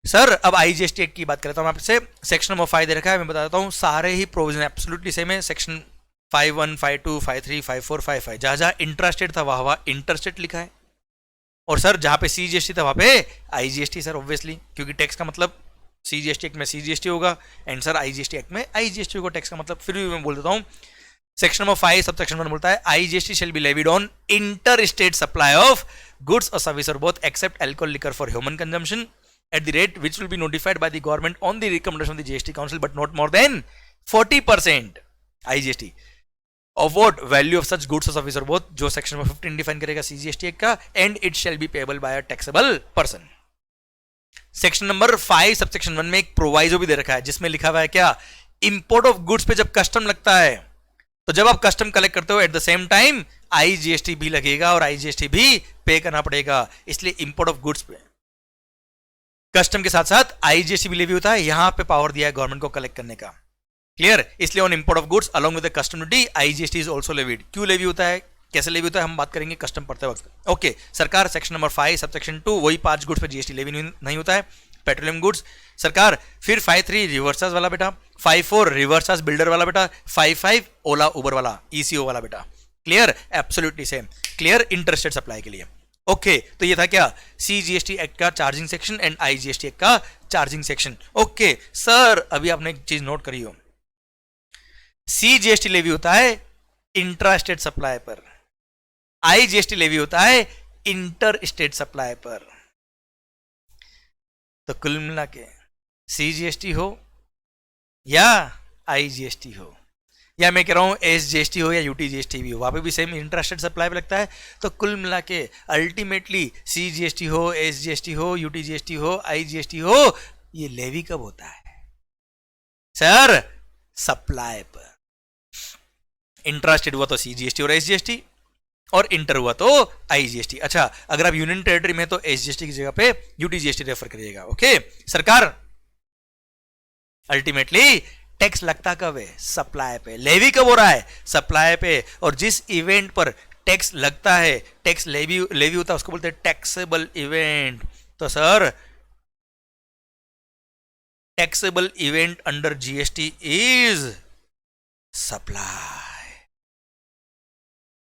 Speaker 1: सर अब आईजीएसटी एक्ट की बात करता हूं आपसे। सेक्शन नंबर 5 दे रखा है, मैं बताता हूं सारे ही प्रोविजन एब्सोल्युटली सेम है। सेक्शन 5.1 5.2 5.3 5.4 5.5 जहां जहां इंट्रास्टेट था वहां वहां इंटरस्टेट लिखा है, और सर जहां पे सीजीएसटी था वहां पे आईजीएसटी सर, ऑब्वियसली क्योंकि टैक्स का मतलब सीजीएसटी एक्ट में सीजीएसटी होगा एंड सर आईजीएसटी एक्ट में आईजीएसटी होगा टैक्स का मतलब। फिर भी मैं बोल देता हूं सेक्शन नंबर 5 सब सेक्शन 1 बोलता है IGST shall be levied on inter state supply of goods और सर्विस और both except alcohol liquor for human consumption at the rate which will be notified by the government on the recommendation of the GST council but not more than 40% IGST of what value of such goods और service और both, जो section number 15 define करेगा CGST act का, and it shall B payable by a taxable person. Section number 5 सब section 1 में एक proviso भी दे रखा है जिसमें लिखा हुआ है क्या, इंपोर्ट ऑफ गुड्स पे जब कस्टम लगता है तो जब आप कस्टम कलेक्ट करते हो at the same time IGST भी लगेगा और आईजीएसटी भी पे करना पड़ेगा। इसलिए इंपोर्ट ऑफ गुड्स पे कस्टम के साथ साथ आईजीएसटी भी लेवी होता है, यहां पे पावर दिया है गवर्नमेंट को कलेक्ट करने का। क्लियर, इसलिए on import of goods along with the custom duty IGST is also levied. क्यों लेवी होता है, कैसे लेवी होता है, हम बात करेंगे कस्टम पढ़ते वक्त। ओके सरकार, सेक्शन नंबर 5 सब सेक्शन 2 वही 5 गुड्स पे जीएसटी लेवी नहीं होता है, पेट्रोलियम गुड्स सरकार। फिर 5.3 रिवर्स चार्ज वाला बेटा, 5.4 रिवर्स चार्ज बिल्डर वाला बेटा, 5.5 ओला उबर वाला ईसीओ वाला बेटा। Clear, absolutely same. Clear, interstate supply के लिए। ओके तो ये था क्या, सीजीएसटी एक्ट का charging section and IGST act का चार्जिंग सेक्शन। ओके सर, अभी आपने एक चीज नोट करी हो, सीजीएसटी लेवी होता है इंट्रास्टेट सप्लाई पर, आईजीएसटी लेवी होता है इंटर स्टेट सप्लाई पर। तो कुल मिला के सीजीएसटी हो या आईजीएसटी हो, या मैं कह रहा हूं एसजीएसटी हो या यूटीजीएसटी भी हो, वहां पे भी सेम इंटरस्टेट सप्लाई पे लगता है। तो कुल मिला के अल्टीमेटली सीजीएसटी हो, एसजीएसटी हो, यूटीजीएसटी हो, आईजीएसटी हो, ये लेवी कब होता है सर, सप्लाई पर। इंटरस्टेट हुआ तो सीजीएसटी और एसजीएसटी, और इंटर हुआ तो आईजीएसटी। अच्छा अगर आप यूनियन टेरिटरी में तो एसजीएसटी की जगह पे यूटीजीएसटी रेफर करिएगा। ओके सरकार, अल्टीमेटली टैक्स लगता कब है, सप्लाई पे। लेवी कब हो रहा है, सप्लाई पे। और जिस इवेंट पर टैक्स लगता है, टैक्स लेवी होता है, उसको बोलते हैं टैक्सेबल इवेंट। तो sir taxable event under GST is supply.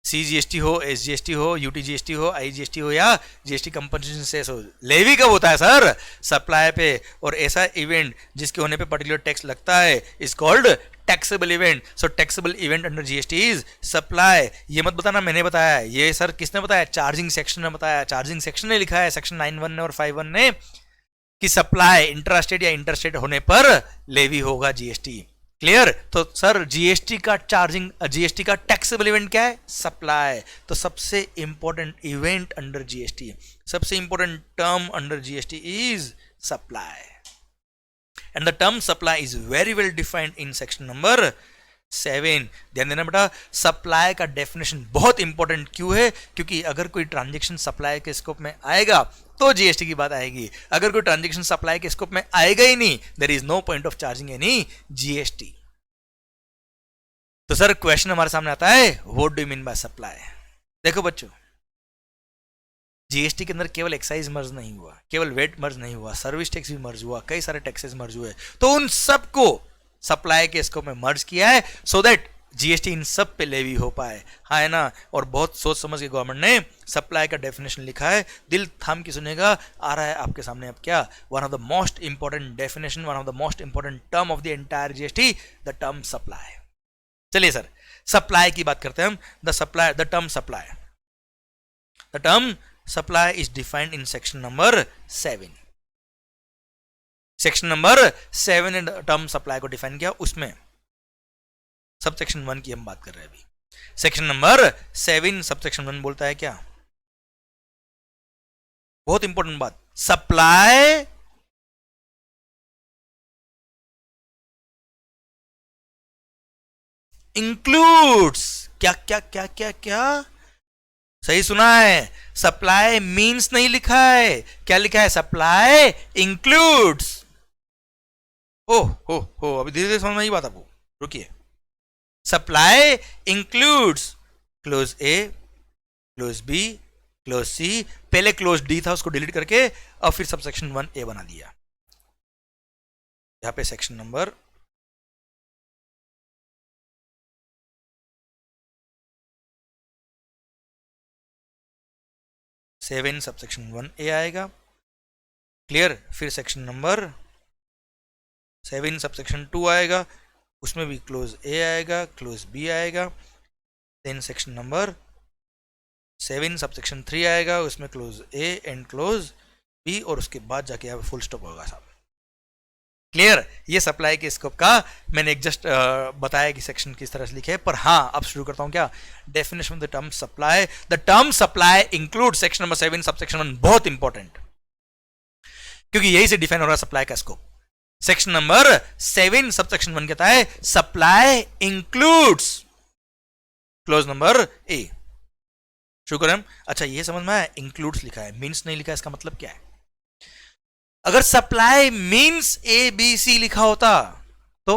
Speaker 1: CGST हो, एसजीएसटी हो, यूटीजीएसटी हो, आईजीएसटी हो या जीएसटी कंपनसेशन सेस हो, लेवी कब होता है सर, सप्लाई पे। और ऐसा इवेंट जिसके होने पे पर्टिकुलर टैक्स लगता है is called taxable event. So taxable event under GST is supply. ये मत बताना मैंने बताया, ये सर किसने बताया, चार्जिंग सेक्शन ने बताया। चार्जिंग सेक्शन ने लिखा है सेक्शन 9.1 ने और 5.1 ने कि सप्लाई इंट्रास्टेट या इंटरस्टेट होने पर लेवी होगा जीएसटी। क्लियर, तो सर जीएसटी का जीएसटी का टैक्सेबल इवेंट क्या है, सप्लाई। तो सबसे इंपॉर्टेंट इवेंट अंडर जीएसटी, सबसे important term under GST is supply, and the term supply is very well defined in section number 7। ध्यान देना बेटा, सप्लाई का डेफिनेशन बहुत इंपॉर्टेंट क्यों है, क्योंकि अगर कोई ट्रांजेक्शन सप्लाई के स्कोप में आएगा तो जीएसटी की बात आएगी। अगर कोई ट्रांजेक्शन सप्लाई के स्कोप में आएगा ही नहीं, there is no point of charging any GST. तो सर क्वेश्चन हमारे सामने आता है, what do you mean by supply. देखो बच्चों, जीएसटी के अंदर केवल एक्साइज मर्ज नहीं हुआ, केवल वेट मर्ज नहीं हुआ, सर्विस टैक्स भी मर्ज हुआ, कई सारे टैक्सेस मर्ज हुए, तो उन सबको सप्लाई के स्कोप में मर्ज किया है सो दैट जीएसटी इन सब पे लेवी हो पाए। हाँ है ना। और बहुत सोच समझ के गवर्नमेंट ने सप्लाई का डेफिनेशन लिखा है, दिल थाम के सुनेगा, आ रहा है आपके सामने अब क्या, one of the most important definition, one of the most important term of the entire GST, the term supply. चलिए सर, सप्लाई की बात करते हैं हम। The supply, the term supply, the term supply is defined in section number 7। Section number 7 ने term supply को define किया, उसमें सब सेक्शन 1 की हम बात कर रहे हैं अभी। सेक्शन नंबर 7 सब सेक्शन 1 बोलता है क्या, बहुत इंपॉर्टेंट बात, सप्लाई इंक्लूड्स, क्या क्या क्या क्या क्या, सही सुना है, सप्लाई मींस नहीं लिखा है, क्या लिखा है, सप्लाई इंक्लूड्स। हो अभी धीरे धीरे समझ में आई बात आपको, रुकिए। सप्लाई इंक्लूड्स क्लोज ए, क्लोज बी, क्लोज सी, पहले क्लोज डी था उसको डिलीट करके और फिर सब सेक्शन 1A बना दिया। यहां पे section number 7 sub section 1A आएगा, क्लियर। फिर सेक्शन नंबर 7 सब सेक्शन 2 आएगा, उसमें भी क्लोज ए आएगा, क्लोज बी आएगा। Then section number 7 sub section 3 आएगा, उसमें clause A and clause B, और उसके बाद जाके यहाँ पे फुल स्टॉप होगा साहब, क्लियर। ये सप्लाई के स्कोप का मैंने एक जस्ट बताया कि सेक्शन किस तरह से लिखे, पर हाँ अब शुरू करता हूं क्या, definition of the term supply. The term supply include section number 7 sub section 1, बहुत इंपॉर्टेंट, क्योंकि यही से डिफाइन हो रहा है सप्लाई का scope. Section number 7 sub section 1 कहता है सप्लाई इंक्लूड्स क्लोज नंबर ए। शुरू करें हम। अच्छा ये समझ में आया, इंक्लूड्स लिखा है, मीन्स नहीं लिखा है, इसका मतलब क्या है। अगर supply means A B C लिखा होता तो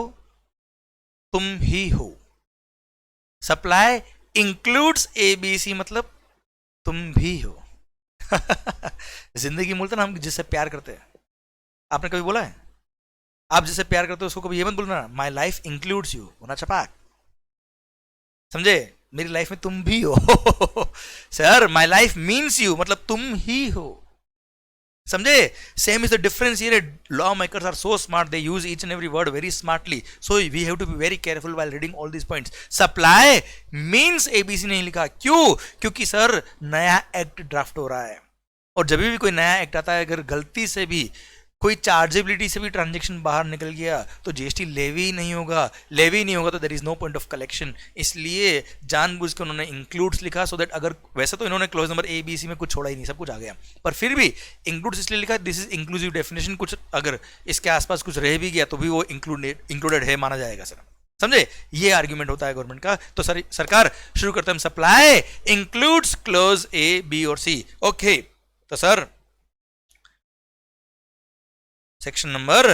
Speaker 1: तुम ही हो, supply includes A B C मतलब तुम भी हो। जिंदगी बोलते ना, हम जिससे प्यार करते हैं, आपने कभी बोला है, आप जिससे प्यार करते हो उसको कभी ये मत बोलना माई लाइफ इंक्लूड्स यू, होना छपाक, समझे, मेरी लाइफ में तुम भी हो। Sir my life means you मतलब तुम ही हो, समझे। Same is the difference here, law makers are so smart, they use each and every word very smartly, so we have to be very careful while reading all these points. Supply means ABC नहीं लिखा, क्यों, क्योंकि sir नया act draft हो रहा है, और जब भी कोई नया एक्ट आता है, अगर गलती से भी कोई चार्जेबिलिटी से भी ट्रांजेक्शन बाहर निकल गया तो जीएसटी लेवी नहीं होगा, लेवी नहीं होगा तो there is no point of collection. इसलिए जानबूझ के उन्होंने इंक्लूड्स लिखा, सो दैट अगर, वैसे तो इन्होंने clause number A B C में कुछ छोड़ा ही नहीं, सब कुछ आ गया, पर फिर भी इंक्लूड्स इसलिए लिखा, दिस इज इंक्लूसिव डेफिनेशन, कुछ अगर इसके आसपास कुछ रह भी गया तो भी वो इंक्लूडेड है माना जाएगा सर, समझे। ये आर्ग्यूमेंट होता है गवर्नमेंट का। तो सर सरकार शुरू करते हैं, supply includes clause A B और सी। ओके, तो sir section number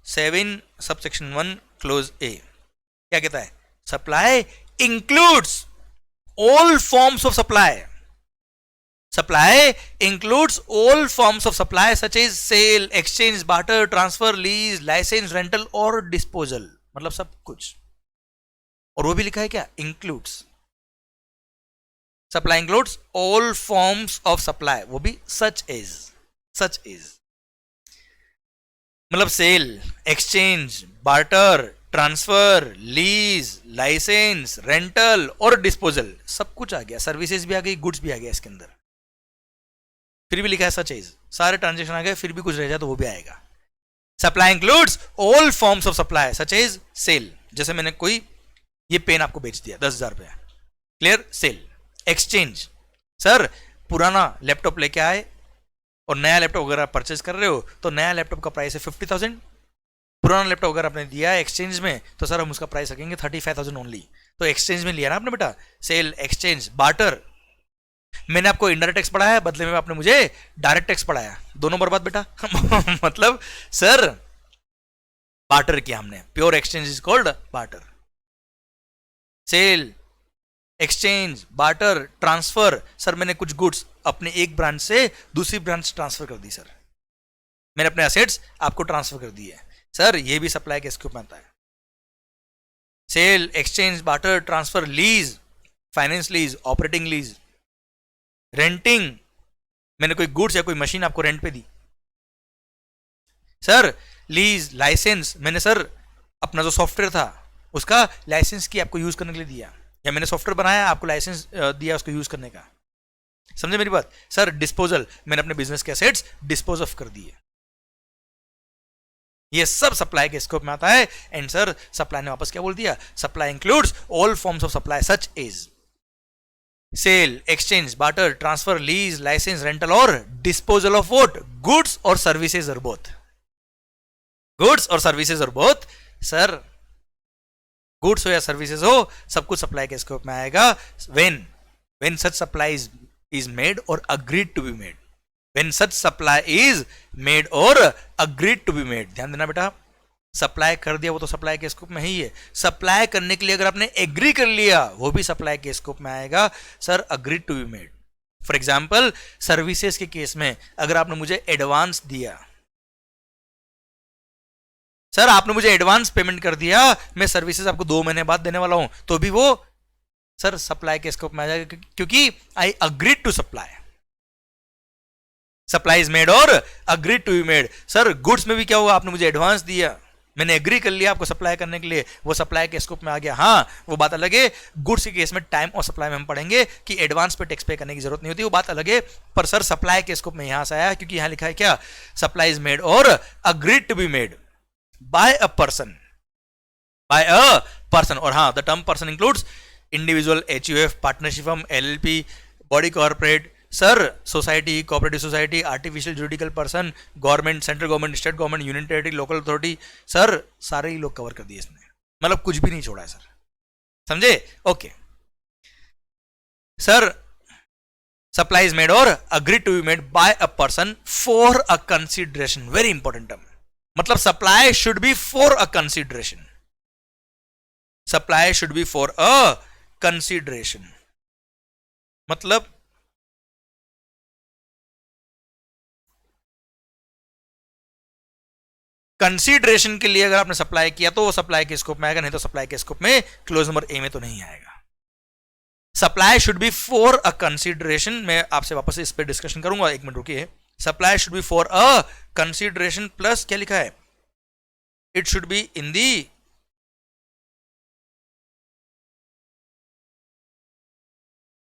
Speaker 1: 7 sub section 1 clause A क्या कहता है, supply includes all forms of supply, supply includes all forms of supply such as sale, exchange, barter, transfer, lease, licence, rental और disposal, मतलब सब कुछ। और वो भी लिखा है क्या, includes, supply includes all forms of supply, वो भी सच एज मतलब cell, exchange, barter, transfer, lease, licence, rental और डिस्पोजल, सब कुछ आ गया, सर्विसेज भी आ गई, गुड्स भी आ गया इसके अंदर। फिर भी लिखा है सच एज, सारे ट्रांजेक्शन आ गए, फिर भी कुछ रह जाए तो वो भी आएगा। Supply includes all forms of supply such as sale, जैसे मैंने कोई ये पेन आपको बेच दिया 10,000 रुपया, क्लियर, सेल। एक्सचेंज, सर पुराना लैपटॉप लेके आए और नया लैपटॉप अगर आप परचेज कर रहे हो तो नया लैपटॉप का प्राइस है 50,000, पुराना लैपटॉप अगर आपने दिया है एक्सचेंज में तो सर हम उसका प्राइस रखेंगे 35,000 ओनली। तो एक्सचेंज में लिया ना आपने बेटा, सेल, एक्सचेंज, बार्टर, मैंने आपको इनडायरेक्ट टैक्स पढ़ाया, बदले में आपने मुझे डायरेक्ट टैक्स पढ़ाया, दोनों बर्बाद बेटा। मतलब सर बार्टर किया हमने, pure exchange is called barter, cell exchange, barter, transfer. Sir मैंने कुछ गुड्स अपने एक ब्रांच से दूसरी ब्रांच ट्रांसफर कर दी सर, मैंने अपने असेट्स आपको ट्रांसफर कर दिए सर, ये भी सप्लाई के स्कोप में आता है। Sale, exchange, barter, transfer, lease, finance lease, operating lease, renting, मैंने कोई गुड्स या कोई मशीन आपको रेंट पे दी सर। लीज, लाइसेंस, मैंने सर अपना जो सॉफ्टवेयर था उसका लाइसेंस की आपको यूज करने के लिए दिया, या मैंने सॉफ्टवेयर बनाया आपको लाइसेंस दिया उसको यूज करने का, समझे मेरी बात। सर डिस्पोजल, मैंने अपने बिजनेस के एसेट्स डिस्पोज ऑफ कर दिए, ये सब सप्लाई के स्कोप में आता है। एंड सर सप्लाई ने वापस क्या बोल दिया, supply includes all forms of supply such as sale, exchange, barter, transfer, lease, licence, rental और डिस्पोजल ऑफ व्हाट, गुड्स और सर्विसेज और बोथ, गुड्स और सर्विसेज और बोथ। सर गुड्स हो या सर्विसेज हो, सब कुछ सप्लाई के स्कोप में आएगा when such supply is made और agreed to be made, when such supply is made और अग्रीड टू बी मेड। ध्यान देना बेटा, सप्लाई कर दिया वो तो सप्लाई के स्कोप में ही है, सप्लाई करने के लिए अगर आपने एग्री कर लिया वो भी सप्लाई के स्कोप में आएगा sir, agreed to be made. For example services के केस में अगर आपने मुझे एडवांस दिया, सर आपने मुझे एडवांस पेमेंट कर दिया, मैं सर्विसेज आपको 2 महीने बाद देने वाला हूं, तो भी वो सर सप्लाई के स्कोप में आ जाएगा, क्योंकि I agreed to supply, supply is made और agreed to be made. Sir goods में भी क्या हुआ, आपने मुझे एडवांस दिया, मैंने एग्री कर लिया आपको सप्लाई करने के लिए, वो सप्लाई के स्कोप में आ गया। हाँ वो बात अलग है, गुड्स के केस में टाइम और सप्लाई में हम पढ़ेंगे कि एडवांस पे टैक्स पे करने की जरूरत नहीं होती, वो बात अलग है। पर सर सप्लाई के स्कोप में यहां से आया क्योंकि यहां लिखा है क्या, सप्लाई इज मेड और agreed to be made by a person, by a person. और हाँ the term person includes individual, HUF, partnership firm, LLP, body corporate, sir society, cooperative society, artificial juridical person, government, central government, state government, union territory, local authority, sir सारे ही लोग cover कर दिए इसने, मतलब कुछ भी नहीं छोड़ा है सर, समझे। Okay sir supply is made और agreed to be made by a person for a consideration, very important term, मतलब supply should be for a consideration, supply should be for a consideration, मतलब consideration के लिए अगर आपने supply किया तो वो सप्लाई के स्कोप में आएगा, नहीं तो सप्लाई के स्कोप में क्लोज नंबर ए में तो नहीं आएगा। Supply should be for a consideration, मैं आपसे वापस इस पे डिस्कशन करूंगा, 1 मिनट रुकिए। Supply should be for a consideration plus क्या लिखा है, it should be in the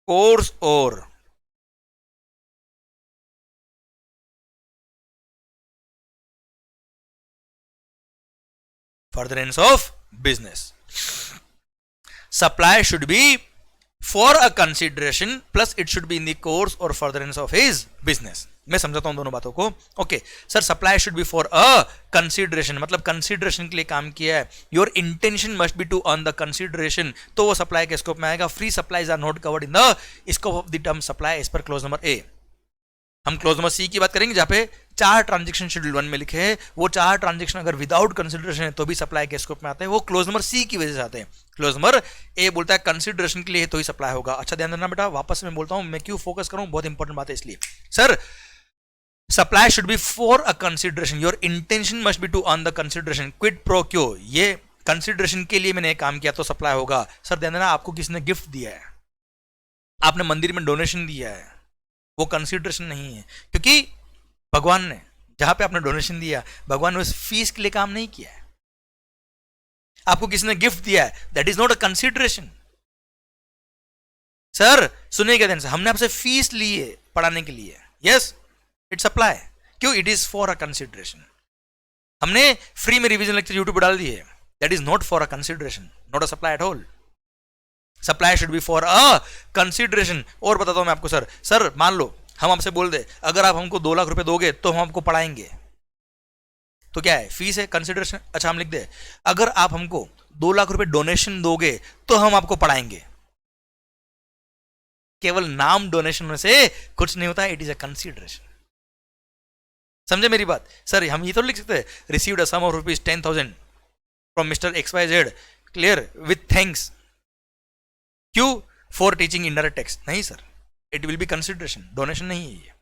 Speaker 1: course और furtherance of business. Supply should be for a consideration plus it should be in the course or furtherance of his business. मैं समझाता हूं दोनों बातों को। Okay sir supply should be for a consideration, मतलब consideration के लिए काम किया है, your intention must be to earn the consideration, तो वो सप्लाई के स्कोप में आएगा। Free supplies are not covered in the scope of the term supply as per clause number A. हम क्लोज नंबर सी की बात करेंगे जहां पे 4 ट्रांजेक्शन शेड्यूल 1 में लिखे हैं, वो 4 ट्रांजेक्शन अगर विदाउट कंसीडरेशन है तो भी सप्लाई के स्कोप में आते हैं, वो क्लोज नंबर सी की वजह से आते हैं। क्लोज नंबर ए बोलता है कंसीडरेशन के लिए तो ही सप्लाई होगा। अच्छा ध्यान देना बेटा, वापस मैं बोलता हूं, मैं क्यों फोकस करूं, बहुत इंपॉर्टेंट बात है इसलिए। Sir supply should be for a consideration, your intention must be to earn the consideration, quid pro quo, ये कंसीडरेशन के लिए मैंने काम किया तो सप्लाई होगा। सर ध्यान देना, आपको किसी ने गिफ्ट दिया है, आपने मंदिर में डोनेशन दिया है, वो कंसीडरेशन नहीं है, क्योंकि भगवान ने जहां पे आपने डोनेशन दिया, भगवान ने उस फीस के लिए काम नहीं किया है। आपको किसी ने गिफ्ट दिया है, that is not a consideration. Sir सुनिएगा ध्यान से, हमने आपसे फीस ली है पढ़ाने के लिए, यस इट्स सप्लाई, क्यों, it is for a consideration. हमने फ्री में रिवीजन लेक्चर यूट्यूब पर डाल दिए, that is not for a consideration, not a supply at all. Supply should be for a consideration. और बताता हूं मैं आपको सर, सर मान लो हम आपसे बोल दे अगर आप हमको 2 लाख रुपए दोगे तो हम आपको पढ़ाएंगे, तो क्या है, फीस है, कंसीडरेशन। अच्छा हम लिख दे अगर आप हमको 2 लाख रुपए डोनेशन दोगे तो हम आपको पढ़ाएंगे, केवल नाम डोनेशन में से कुछ नहीं होता, इट इज अ कंसीडरेशन। समझे मेरी बात। सर हम ये तो लिख सकते हैं, received a sum of rupees 10,000 from mister XYZ, clear, with thanks, क्यों, फॉर टीचिंग इनडायरेक्ट टैक्स, नहीं sir, it will be consideration, donation नहीं है ये।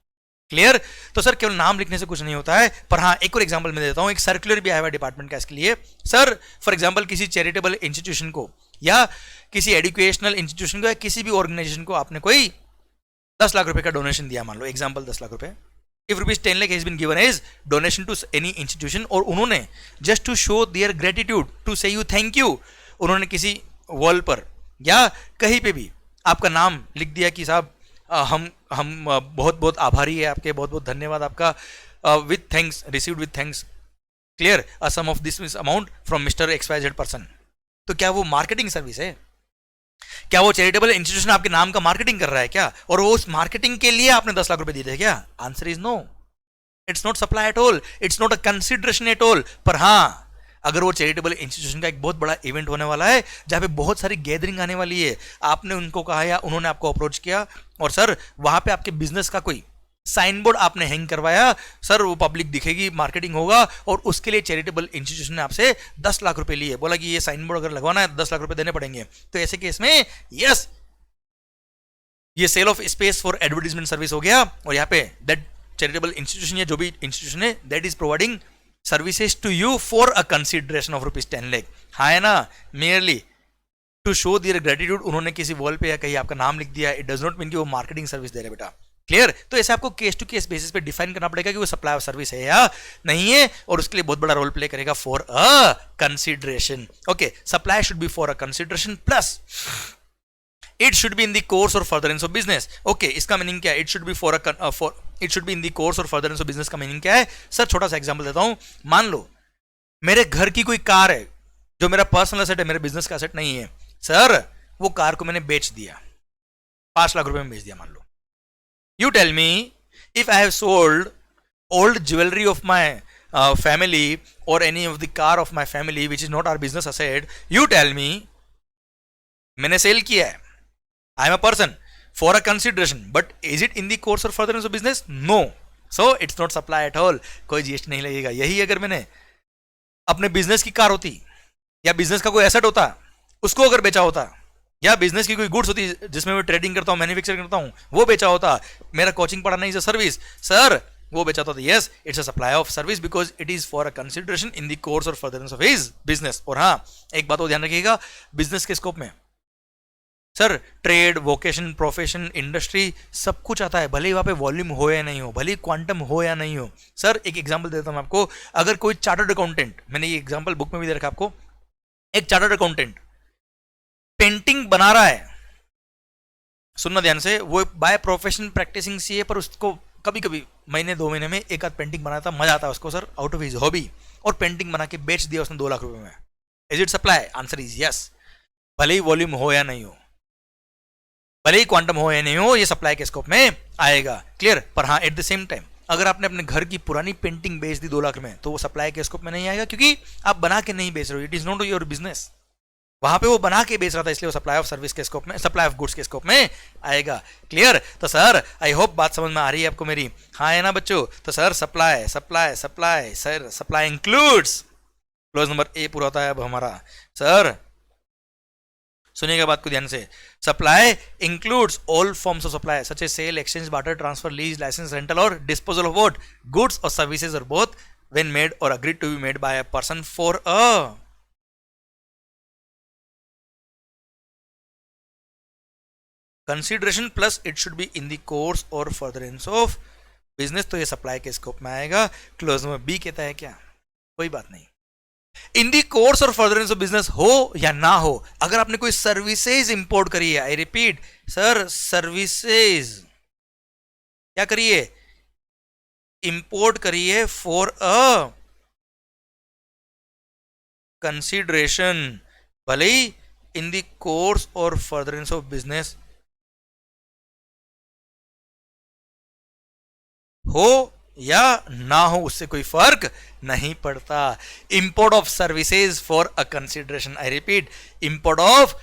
Speaker 1: क्लियर? तो सर केवल नाम लिखने से कुछ नहीं होता है। पर हाँ, एक और एग्जांपल मैं देता हूं, एक सर्कुलर भी आया हुआ डिपार्टमेंट का इसके लिए। सर फॉर एग्जांपल किसी चैरिटेबल इंस्टीट्यूशन को या किसी एजुकेशनल इंस्टीट्यूशन को या किसी भी ऑर्गेनाइजेशन को आपने कोई 10 लाख रुपए का डोनेशन दिया, मान लो एग्जांपल 10 लाख रुपए, if rupees 10 lakh has been given as donation to any institution, और उन्होंने just to show their gratitude to say you thank you, उन्होंने किसी वॉल पर या कहीं पे भी आपका नाम लिख दिया कि साहब हम बहुत बहुत आभारी है आपके, बहुत बहुत धन्यवाद आपका, with thanks, received with thanks, clear, a sum of this amount from mister XYZ person. तो क्या वो मार्केटिंग सर्विस है? क्या वो चैरिटेबल इंस्टीट्यूशन आपके नाम का मार्केटिंग कर रहा है क्या? और वो उस मार्केटिंग के लिए आपने 10 लाख रुपए दिए थे क्या? Answer is no, it's not supply at all, it's not a consideration at all. पर हाँ, अगर वो चैरिटेबल इंस्टीट्यूशन का एक बहुत बड़ा इवेंट होने वाला है जहां पे बहुत सारी गैदरिंग आने वाली है, आपने उनको कहा या उन्होंने आपको अप्रोच किया और सर वहां पे आपके बिजनेस का कोई साइन बोर्ड आपने हैंग करवाया, सर वो पब्लिक दिखेगी, मार्केटिंग होगा, और उसके लिए चैरिटेबल इंस्टीट्यूशन ने आपसे 10 लाख रुपए लिए, बोला कि ये साइन बोर्ड अगर लगवाना है 10 लाख रुपए देने पड़ेंगे। तो ऐसे केस में यस, ये sale of space for advertisement service हो गया, और यहाँ पे दैट चैरिटेबल इंस्टीट्यूशन या जो भी इंस्टीट्यूशन है that is providing services to you for a consideration of rupees 10 lakh. हाँ है ना, merely to show their gratitude, उन्होंने किसी वॉल पे या कहीं आपका नाम लिख दिया, इट डज नॉट मीन कि वो मार्केटिंग सर्विस दे रहे बेटा। क्लियर? तो ऐसे आपको केस टू केस बेसिस पे डिफाइन करना पड़ेगा कि वो सप्लाई ऑफ सर्विस है या नहीं है, और उसके लिए बहुत बड़ा रोल प्ले करेगा for a consideration. Okay, supply should be for a consideration plus it should be in the course और फर्दरेंस ऑफ बिजनेस। ओके, इसका मीनिंग क्या है? It should B it should be in the course और furtherance of business का meaning क्या है? Sir छोटा सा एग्जांपल देता हूं, मान लो मेरे घर की कोई कार है जो मेरा पर्सनल एसेट है, मेरे बिजनेस का एसेट नहीं है। सर वो कार को मैंने बेच दिया, 5 लाख रुपए में बेच दिया मान लो। You tell me, if I have sold old jewellery of my family or any of the car of my family which is not our business asset, you tell me, मैंने सेल किया है, I am a person for a consideration, but is it in the course or furtherance of business? No, so it's not supply at all, कोई GST नहीं लगेगा। यही अगर मैंने अपने बिजनेस की कार होती या बिजनेस का कोई एसेट होता उसको अगर बेचा होता, या बिजनेस की कोई गुड्स होती जिसमें मैं ट्रेडिंग करता हूं, मैन्युफैक्चरिंग करता हूं, वो बेचा होता, मेरा कोचिंग पढ़ाना इज अ सर्विस, सर वो बेचा होता, yes it's a supply of service because it is for a consideration in the course और फर्दरेंस ऑफ हिज बिजनेस। और हाँ, एक बात और ध्यान रखिएगा, बिजनेस के स्कोप में sir trade, vocation, profession, industry सब कुछ आता है, भले ही वहां पे वॉल्यूम हो या नहीं हो, भले ही क्वांटम हो या नहीं हो। सर एक एग्जांपल देता हूं आपको, अगर कोई चार्टर्ड अकाउंटेंट, मैंने ये एग्जांपल बुक में भी दे रखा आपको, एक चार्टर्ड अकाउंटेंट पेंटिंग बना रहा है, सुनना ध्यान से, वो बाय प्रोफेशन प्रैक्टिसिंग सीए, पर उसको कभी कभी महीने 2 महीने में एक आध पेंटिंग बनाता, मजा आता है उसको sir, out of his hobby, और पेंटिंग बना के बेच दिया उसने 2 लाख रुपए में। Is it supply? Answer is yes, भले ही वॉल्यूम हो या नहीं हो, भले ही क्वांटम हो या नहीं हो, ये सप्लाई के स्कोप में आएगा। क्लियर? पर हाँ, एट द सेम टाइम अगर आपने अपने घर की पुरानी पेंटिंग बेच दी 2 लाख में, तो वो सप्लाई के स्कोप में नहीं आएगा, क्योंकि आप बना के नहीं बेच रहे हो, it is not your business. वहां पे वो बना के बेच रहा था, इसलिए वो सप्लाई ऑफ सर्विस के स्कोप में, सप्लाई ऑफ गुड्स के स्कोप में आएगा। क्लियर? तो सर आई होप बात समझ में आ रही है आपको मेरी, हाँ है ना बच्चों? तो sir supply supply supply, sir supply includes, close number ए पूरा होता है अब हमारा। सर सुनिएगा बात को ध्यान से, supply includes all forms of supply such as sale, exchange, barter, transfer, lease, licence, rental और डिस्पोजल ऑफ व्हाट, गुड्स और सर्विसेज, और बोथ व्हेन मेड और agreed to be made by a person for a consideration plus it should be in the course और furtherance of business. तो ये supply के scope में आएगा। क्लोज नंबर बी कहता है क्या? कोई बात नहीं, इन दी कोर्स और फर्दरेंस ऑफ बिजनेस हो या ना हो, अगर आपने कोई सर्विसेज इंपोर्ट करी है, आई रिपीट सर, सर्विसेज क्या करिए? इंपोर्ट करिए फॉर अ कंसिडरेशन, भले ही इन दी कोर्स और फर्दरेंस ऑफ बिजनेस हो या ना हो, उससे कोई फर्क नहीं पड़ता। Import of services for a consideration, I repeat, import of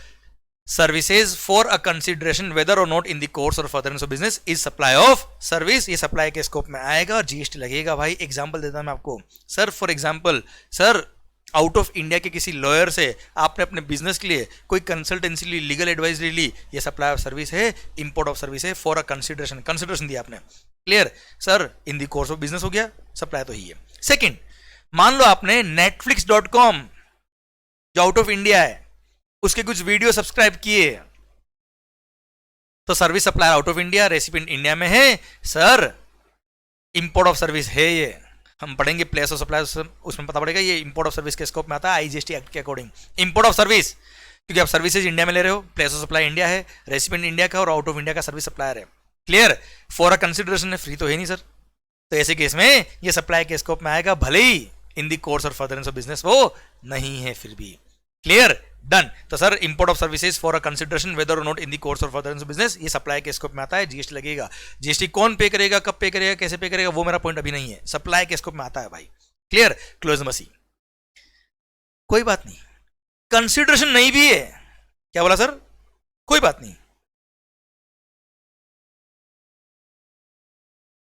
Speaker 1: services for a consideration whether or not in the course और furtherance of business is supply of service. ये सप्लाई के स्कोप में आएगा और जीएसटी लगेगा। भाई एग्जांपल देता हूं मैं आपको, sir for example, sir out of India के किसी लॉयर से आपने अपने बिजनेस के लिए कोई कंसल्टेंसी ली, लीगल एडवाइजरी ली, ये सप्लाई ऑफ सर्विस है, इंपोर्ट ऑफ सर्विस है फॉर अ कंसिडरेशन, कंसिडरेशन दिया आपने, clear sir, in the course of business हो गया, सप्लाई तो ही है। सेकंड, मान लो आपने netflix.com जो आउट ऑफ इंडिया है उसके कुछ वीडियो सब्सक्राइब किए, तो service supplier out of India, recipient India में है, सर इंपोर्ट ऑफ सर्विस है, ये हम पढ़ेंगे प्लेस ऑफ सप्लाई, उसमें पता पड़ेगा ये इंपोर्ट ऑफ सर्विस के स्कोप में आता है आईजीएसटी एक्ट के अकॉर्डिंग। इंपोर्ट ऑफ सर्विस क्योंकि आप सर्विसेज इंडिया में ले रहे हो, प्लेस ऑफ सप्लाई इंडिया है, रेसिपिएंट इंडिया का और आउट ऑफ इंडिया का सर्विस सप्लायर है, क्लियर। फॉर अ कंसिडरेशन है, फ्री तो है नहीं सर, तो ऐसे केस में ये सप्लाई के स्कोप में आएगा, भले ही इन दी कोर्स और फर्दरेंस ऑफ बिजनेस वो नहीं है, फिर भी क्लियर, डन। तो sir import of services for a consideration whether or not in the course और फर्दरेंस ऑफ बिजनेस, ये सप्लाई के स्कोप में आता है, जीएसटी लगेगा। जीएसटी कौन पे करेगा, कब पे करेगा, कैसे पे करेगा, वो मेरा पॉइंट अभी नहीं है, सप्लाई के स्कोप में आता है भाई, क्लियर, क्लोज मसी। कोई बात नहीं, कंसिडरेशन नहीं भी है, क्या बोला सर, कोई बात नहीं,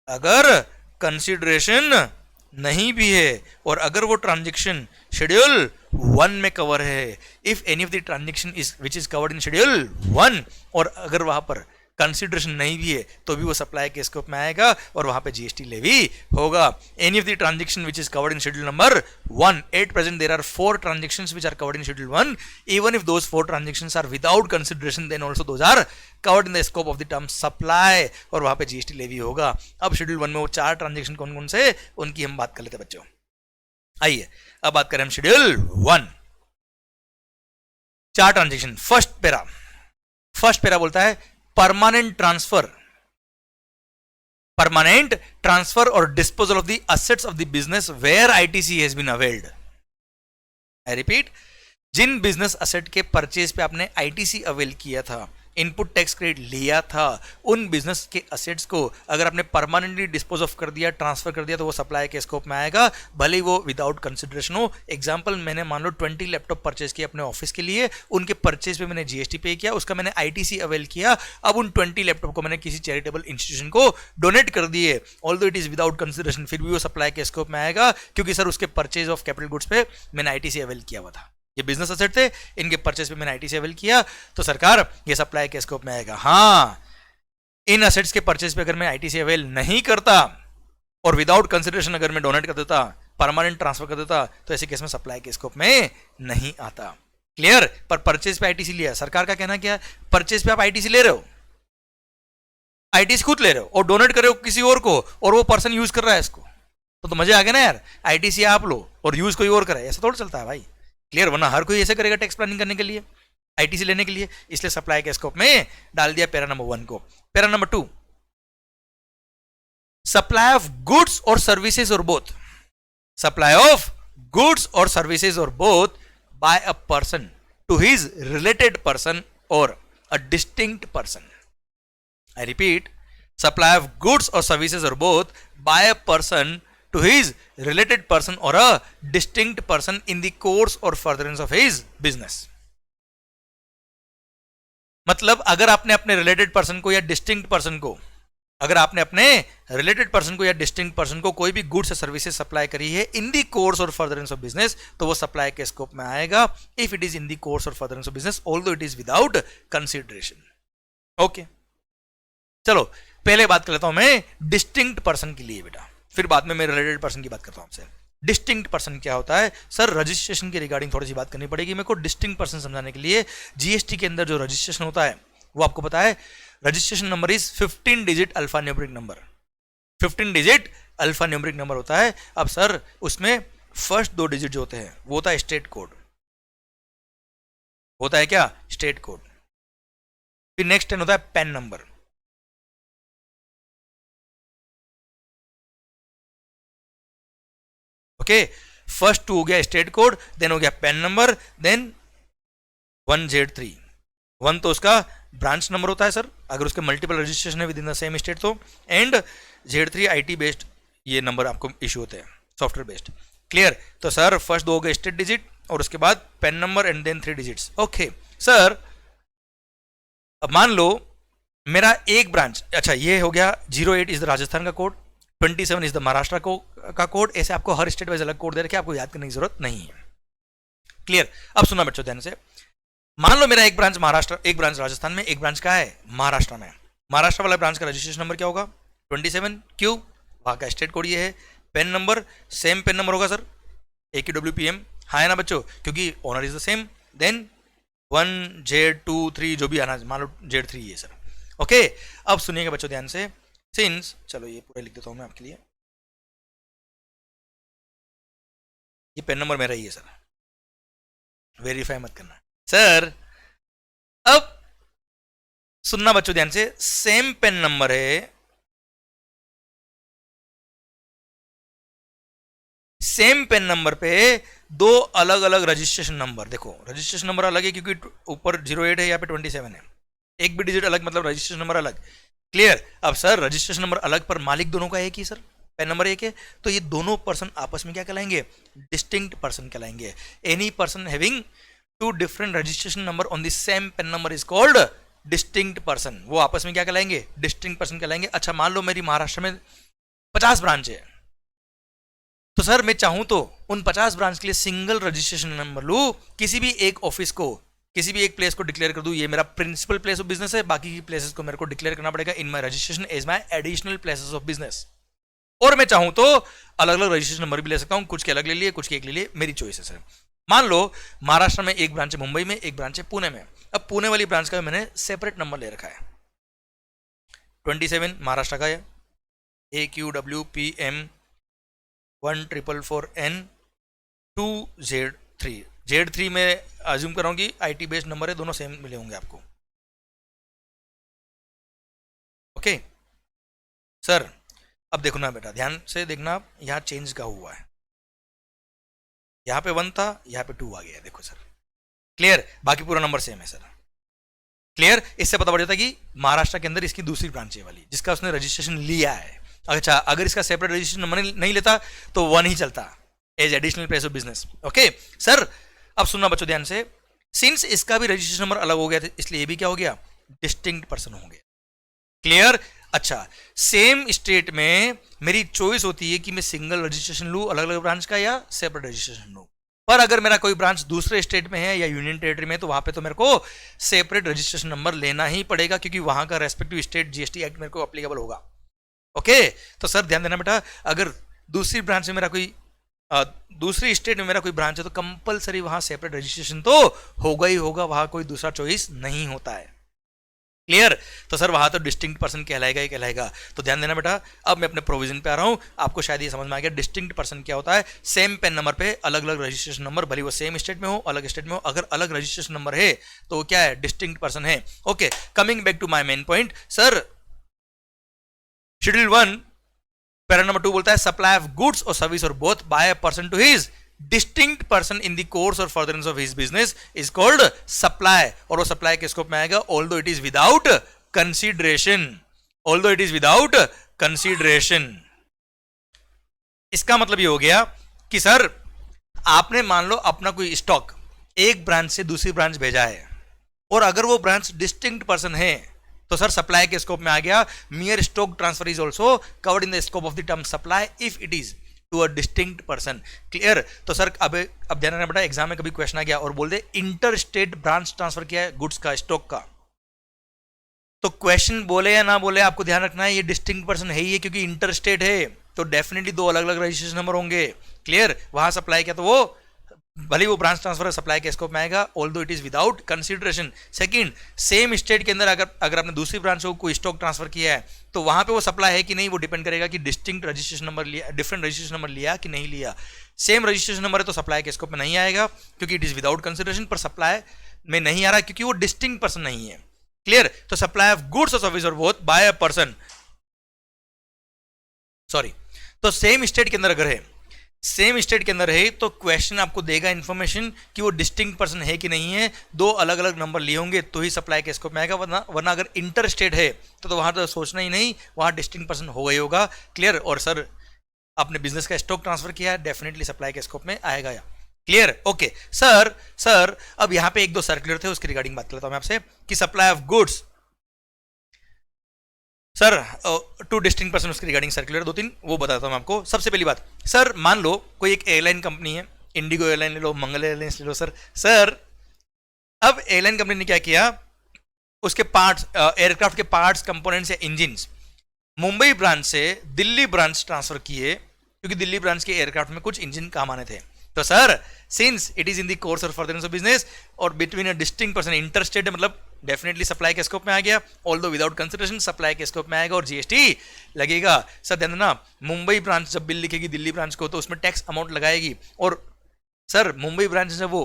Speaker 1: अगर कंसिडरेशन नहीं भी है और अगर वो ट्रांजेक्शन शेड्यूल 1 में कवर है, if any of the transaction is which is covered in schedule 1, और अगर वहां पर कंसिडरेशन नहीं भी है तो भी वो सप्लाई के स्कोप में आएगा और वहां पे जीएसटी लेवी होगा। Any of the transaction which is covered in schedule number 1, at present there are 4 transactions which are covered in schedule 1, even if those 4 transactions are without consideration, then also those are covered in the scope of the term supply, और वहां पे GST levy होगा। अब schedule 1 में वो 4 transaction कौन कौन से, उनकी हम बात कर लेते हैं बच्चों। आइए अब बात करें हम शेड्यूल 1, 4 ट्रांजेक्शन। फर्स्ट पेरा बोलता है permanent transfer or disposal of the assets of the business where ITC has been availed. I repeat, जिन बिजनेस असेट के परचेज पे आपने आईटीसी अवेल किया था, इनपुट टैक्स क्रेडिट लिया था, उन बिजनेस के असेट्स को अगर आपने परमानेंटली डिस्पोज ऑफ कर दिया, ट्रांसफर कर दिया, तो वो सप्लाई के स्कोप में आएगा, भले ही वो विदाउट कंसिडरेशन हो। एग्जांपल, मैंने मान लो 20 लैपटॉप परचेज किया अपने ऑफिस के लिए, उनके परचेज पे मैंने जीएसटी पे किया, उसका मैंने आईटीसी अवेल किया, अब उन 20 लैपटॉप को मैंने किसी चैरिटेबल इंस्टीट्यूशन को डोनेट कर दिए, although it is without consideration, फिर भी वो सप्लाई के स्कोप में आएगा, क्योंकि सर उसके परचेज ऑफ कैपिटल गुड्स पे मैंने आईटीसी अवेल किया हुआ था। ये बिजनेस असेट थे, इनके परचेज पे मैंने आईटीसी अवेल किया, तो सरकार ये सप्लाई के स्कोप में आएगा। हाँ, इन असेट्स के परचेज पे अगर मैं आईटीसी अवेल नहीं करता और विदाउट कंसिडरेशन अगर मैं डोनेट कर देता, परमानेंट ट्रांसफर कर देता, तो ऐसे केस में सप्लाई के स्कोप में नहीं आता, क्लियर। पर परचेज पे आईटीसी लिया, सरकार का कहना क्या है, परचेज पे आप आईटीसी ले रहे हो, आईटीसी खुद ले रहे हो और डोनेट कर रहे हो किसी और को, और वो पर्सन यूज कर रहा है इसको, तो मजे आ गए ना यार। आईटीसी आप लो और यूज कोई और करे, ऐसा थोड़ा चलता है भाई, क्लियर। वरना हर कोई ऐसे करेगा टैक्स प्लानिंग करने के लिए, आईटीसी लेने के लिए, इसलिए सप्लाई के स्कोप में डाल दिया पैरा नंबर 1 को। Para number 2, supply of goods और सर्विसेज और बोथ, सप्लाई ऑफ गुड्स और सर्विसेज और both by a person to his related person or a distinct person. I repeat, supply of goods और services और both by a person to his related person or a distinct person in the course or furtherance of his business। मतलब अगर आपने अपने related person को या distinct person को, अगर आपने अपने रिलेटेड पर्सन को या डिस्टिंक्ट पर्सन को कोई भी गुड्स या सर्विसेज सप्लाई करी है इन दी कोर्स और फर्दरेंस ऑफ बिजनेस, तो वो सप्लाई के स्कोप में आएगा, if it is in the course और furtherance of business, although it is without consideration. Okay, चलो पहले बात कर लेता हूं मैं डिस्टिंक्ट पर्सन के लिए बेटा, फिर बाद में मैं रिलेटेड पर्सन की बात करता हूं आपसे। डिस्टिंक्ट पर्सन क्या होता है सर, रजिस्ट्रेशन के रिगार्डिंग थोड़ी सी बात करनी पड़ेगी मेरे को डिस्टिंक्ट पर्सन समझाने के लिए। जीएसटी के अंदर जो रजिस्ट्रेशन होता है वो आपको पता है, registration number is 15 digit alpha numeric number, 15 digit alpha numeric number होता है। अब सर उसमें फर्स्ट 2 डिजिट जो होते हैं वो होता है स्टेट कोड, होता है क्या, स्टेट कोड। फिर नेक्स्ट 10 होता है पैन नंबर, ओके। फर्स्ट 2 हो गया स्टेट कोड, देन हो गया पैन नंबर, देन 1Z3, 1 तो उसका ब्रांच नंबर होता है सर, अगर उसके मल्टीपल रजिस्ट्रेशन है within the same state तो, एंड Z3 आईटी बेस्ड ये नंबर आपको इशू होते हैं, सॉफ्टवेयर बेस्ड, क्लियर। तो सर फर्स्ट 2 हो गए स्टेट डिजिट और उसके बाद PAN number and then 3 digits. Okay sir, अब मान लो मेरा एक ब्रांच, अच्छा ये हो गया 08 इज द राजस्थान का कोड, 27 इज द महाराष्ट्र का कोड, ऐसे आपको हर स्टेट वाइज अलग कोड दे रखे, आपको याद करने की जरूरत नहीं है, क्लियर। अब सुनना बच्चों ध्यान से, मान लो मेरा एक ब्रांच महाराष्ट्र, एक ब्रांच राजस्थान में, एक ब्रांच का है महाराष्ट्र में। महाराष्ट्र वाला ब्रांच का रजिस्ट्रेशन नंबर क्या होगा? 27। क्यों? वहां का स्टेट कोड ये है। PAN number same PAN number होगा सर, AQWPM। हाँ है ना बच्चों, क्योंकि owner is the same. Then 1 Z2 3 जो भी आना, मान लो Z3 है सर। ओके, अब सुनिएगा बच्चों ध्यान से, सिंस, चलो ये पूरा लिख देता हूं मैं आपके लिए, ये पेन नंबर मेरा ही है सर, वेरीफाई मत करना सर। अब सुनना बच्चों ध्यान से, सेम पेन नंबर है, सेम पेन नंबर पे दो अलग अलग रजिस्ट्रेशन नंबर। देखो रजिस्ट्रेशन नंबर अलग है क्योंकि ऊपर 08 है, यहाँ पे 27 है, एक भी डिजिट अलग मतलब रजिस्ट्रेशन नंबर अलग। क्लियर। अब सर रजिस्ट्रेशन नंबर अलग पर मालिक दोनों का एक ही सर, पेन नंबर एक है, तो ये दोनों पर्सन आपस में क्या कहलाएंगे? डिस्टिंक्ट पर्सन कहलाएंगे। Any person having two different registration number on the same PAN number is called distinct person. वो आपस में क्या कहलाएंगे? डिस्टिंक्ट पर्सन कहलाएंगे। अच्छा मान लो मेरी महाराष्ट्र में 50 ब्रांच है, तो सर मैं चाहूं तो उन 50 ब्रांच के लिए सिंगल रजिस्ट्रेशन नंबर लूं, किसी भी एक ऑफिस को, किसी भी एक प्लेस को डिक्लेयर कर दूं ये मेरा प्रिंसिपल प्लेस ऑफ बिजनेस है, बाकी की प्लेसेस को मेरे को डिक्लेयर करना पड़ेगा in my registration as my additional places of business. और मैं चाहूं तो अलग अलग रजिस्ट्रेशन नंबर भी ले सकता हूं, कुछ के अलग ले लिए, कुछ के एक ले लिए, मेरी चॉइस है सर। मान लो महाराष्ट्र में एक ब्रांच है मुंबई में, एक ब्रांच है पुणे में। अब पुणे वाली ब्रांच का मैंने सेपरेट नंबर ले रखा है, 27 महाराष्ट्र का है, AQWPM 1444N 2Z3। Z3 में अज्यूम कर रहा हूं कि IT बेस्ड नंबर है, दोनों सेम मिले होंगे आपको। ओके सर, अब देखो ना बेटा, ध्यान से देखना, यहां चेंज का हुआ है, यहां पे 1 था, यहां पे 2 आ गया है, देखो सर। क्लियर। बाकी पूरा नंबर सेम है सर। क्लियर। इससे पता पड़ जाता है कि महाराष्ट्र के अंदर इसकी दूसरी ब्रांच है वाली जिसका उसने रजिस्ट्रेशन लिया है। अच्छा अगर इसका सेपरेट रजिस्ट्रेशन नंबर नहीं लेता तो 1 ही चलता as additional place of business. Okay sir, अब सुनना बच्चों ध्यान से, सिंस इसका भी रजिस्ट्रेशन नंबर अलग हो गया था, इसलिए ये भी क्या हो गया? डिस्टिंक्ट पर्सन हो गया। क्लियर। अच्छा सेम स्टेट में मेरी चॉइस होती है कि मैं सिंगल रजिस्ट्रेशन लूं अलग अलग ब्रांच का या सेपरेट रजिस्ट्रेशन लूं, पर अगर मेरा कोई ब्रांच दूसरे स्टेट में है या यूनियन टेरिटरी में तो वहां पे तो मेरे को सेपरेट रजिस्ट्रेशन नंबर लेना ही पड़ेगा क्योंकि वहां का रेस्पेक्टिव स्टेट GST एक्ट मेरे को अप्लीकेबल होगा। ओके तो सर ध्यान देना बेटा, अगर दूसरी ब्रांच में मेरा कोई दूसरी स्टेट में मेरा कोई ब्रांच है तो कंपलसरी वहां सेपरेट रजिस्ट्रेशन तो होगा ही होगा, वहां कोई दूसरा चॉइस नहीं होता है। क्लियर। तो सर वहां तो डिस्टिंक्ट पर्सन कहलाएगा ही कहलाएगा। तो ध्यान देना बेटा, अब मैं अपने प्रोविजन पे आ रहा हूं, आपको शायद ये समझ में आ गया डिस्टिंक्ट पर्सन क्या होता है। सेम पेन नंबर पे अलग अलग रजिस्ट्रेशन नंबर, भले वो सेम स्टेट में हो अलग स्टेट में हो, अगर अलग रजिस्ट्रेशन नंबर है तो क्या है? डिस्टिंक्ट पर्सन है। Okay coming back to my main point sir, schedule 1 para number 2 बोलता है सप्लाई ऑफ गुड्स और सर्विस और both by a person to his distinct person in the course और furtherance of his business is called supply. और वो supply के scope में आएगा although it is without consideration, although it is without consideration. इसका मतलब ये हो गया कि सर आपने मान लो अपना कोई स्टॉक एक ब्रांच से दूसरी ब्रांच भेजा है और अगर वो ब्रांच डिस्टिंक्ट पर्सन है तो सर सप्लाई के स्कोप में आ गया। Mere stock transfer is also covered in the scope of the term supply if it is to a distinct person. Clear. तो सर अब ध्यान रखना बेटा, एग्जाम में कभी क्वेश्चन आ गया और बोल दे इंटर स्टेट ब्रांच ट्रांसफर किया है गुड्स का, स्टॉक का, तो क्वेश्चन बोले या ना बोले आपको ध्यान रखना है ये डिस्टिंक्ट पर्सन है ही है क्योंकि इंटर स्टेट है तो डेफिनेटली दो अलग अलग रजिस्ट्रेशन नंबर होंगे। क्लियर। वहां सप्लाई किया तो वो भले वो ब्रांच ट्रांसफर सप्लाई के स्कोप में आएगा although it is without consideration. Second, same state के अंदर अगर आपने दूसरी ब्रांच को कोई स्टॉक ट्रांसफर किया है तो वहां पे वो सप्लाई है कि नहीं वो डिपेंड करेगा कि डिस्टिंक्ट रजिस्ट्रेशन नंबर लिया, डिफरेंट रजिस्ट्रेशन नंबर लिया कि नहीं लिया। सेम रजिस्ट्रेशन नंबर है तो सप्लाई के स्कोप में नहीं आएगा क्योंकि इट इज विदाउट कंसीडरेशन, पर सप्लाई में नहीं आ रहा क्योंकि वो डिस्टिंक्ट पर्सन नहीं है। क्लियर। तो सप्लाई ऑफ गुड्स और सर्विस और both by a person, sorry, तो सेम स्टेट के अंदर अगर है, सेम स्टेट के अंदर है तो क्वेश्चन आपको देगा इंफॉर्मेशन कि वो डिस्टिंक्ट पर्सन है कि नहीं है, दो अलग अलग नंबर लिए होंगे तो ही सप्लाई के स्कोप में आएगा, वरना अगर इंटर स्टेट है तो वहां तो सोचना ही नहीं, वहां डिस्टिंक्ट पर्सन होगा ही होगा। क्लियर। और सर आपने बिजनेस का स्टॉक ट्रांसफर किया है डेफिनेटली सप्लाई के स्कोप में आएगा या। क्लियर। ओके सर अब यहां पे एक दो सर्कुलर थे उसके रिगार्डिंग बात करता हूं मैं आपसे कि supply of goods sir two distinct person उसके रिगार्डिंग सर्कुलर 2-3 वो बताता हूं मैं आपको। सबसे पहली बात सर, मान लो कोई एक एयरलाइन कंपनी है इंडिगो एयरलाइन ले लो, मंगल एयरलाइंस ले लो सर। सर अब एयरलाइन कंपनी ने क्या किया, उसके पार्ट्स, एयरक्राफ्ट के पार्ट्स, कंपोनेंट्स या इंजिन मुंबई ब्रांच से दिल्ली ब्रांच ट्रांसफर किए, क्योंकि दिल्ली ब्रांच के एयरक्राफ्ट में कुछ इंजन काम आने थे। तो sir since it is in the course और फर्दरेंस ऑफ बिजनेस और between a distinct person, interstate मतलब डेफिनेटली सप्लाई के स्कोप में आ गया, ऑल्दो विदाउट कंसिडरेशन सप्लाई के स्कोप में आएगा और जीएसटी लगेगा। सर ध्यान देना, मुंबई ब्रांच जब बिल लिखेगी दिल्ली ब्रांच को तो उसमें टैक्स अमाउंट लगाएगी, और सर मुंबई ब्रांच जब वो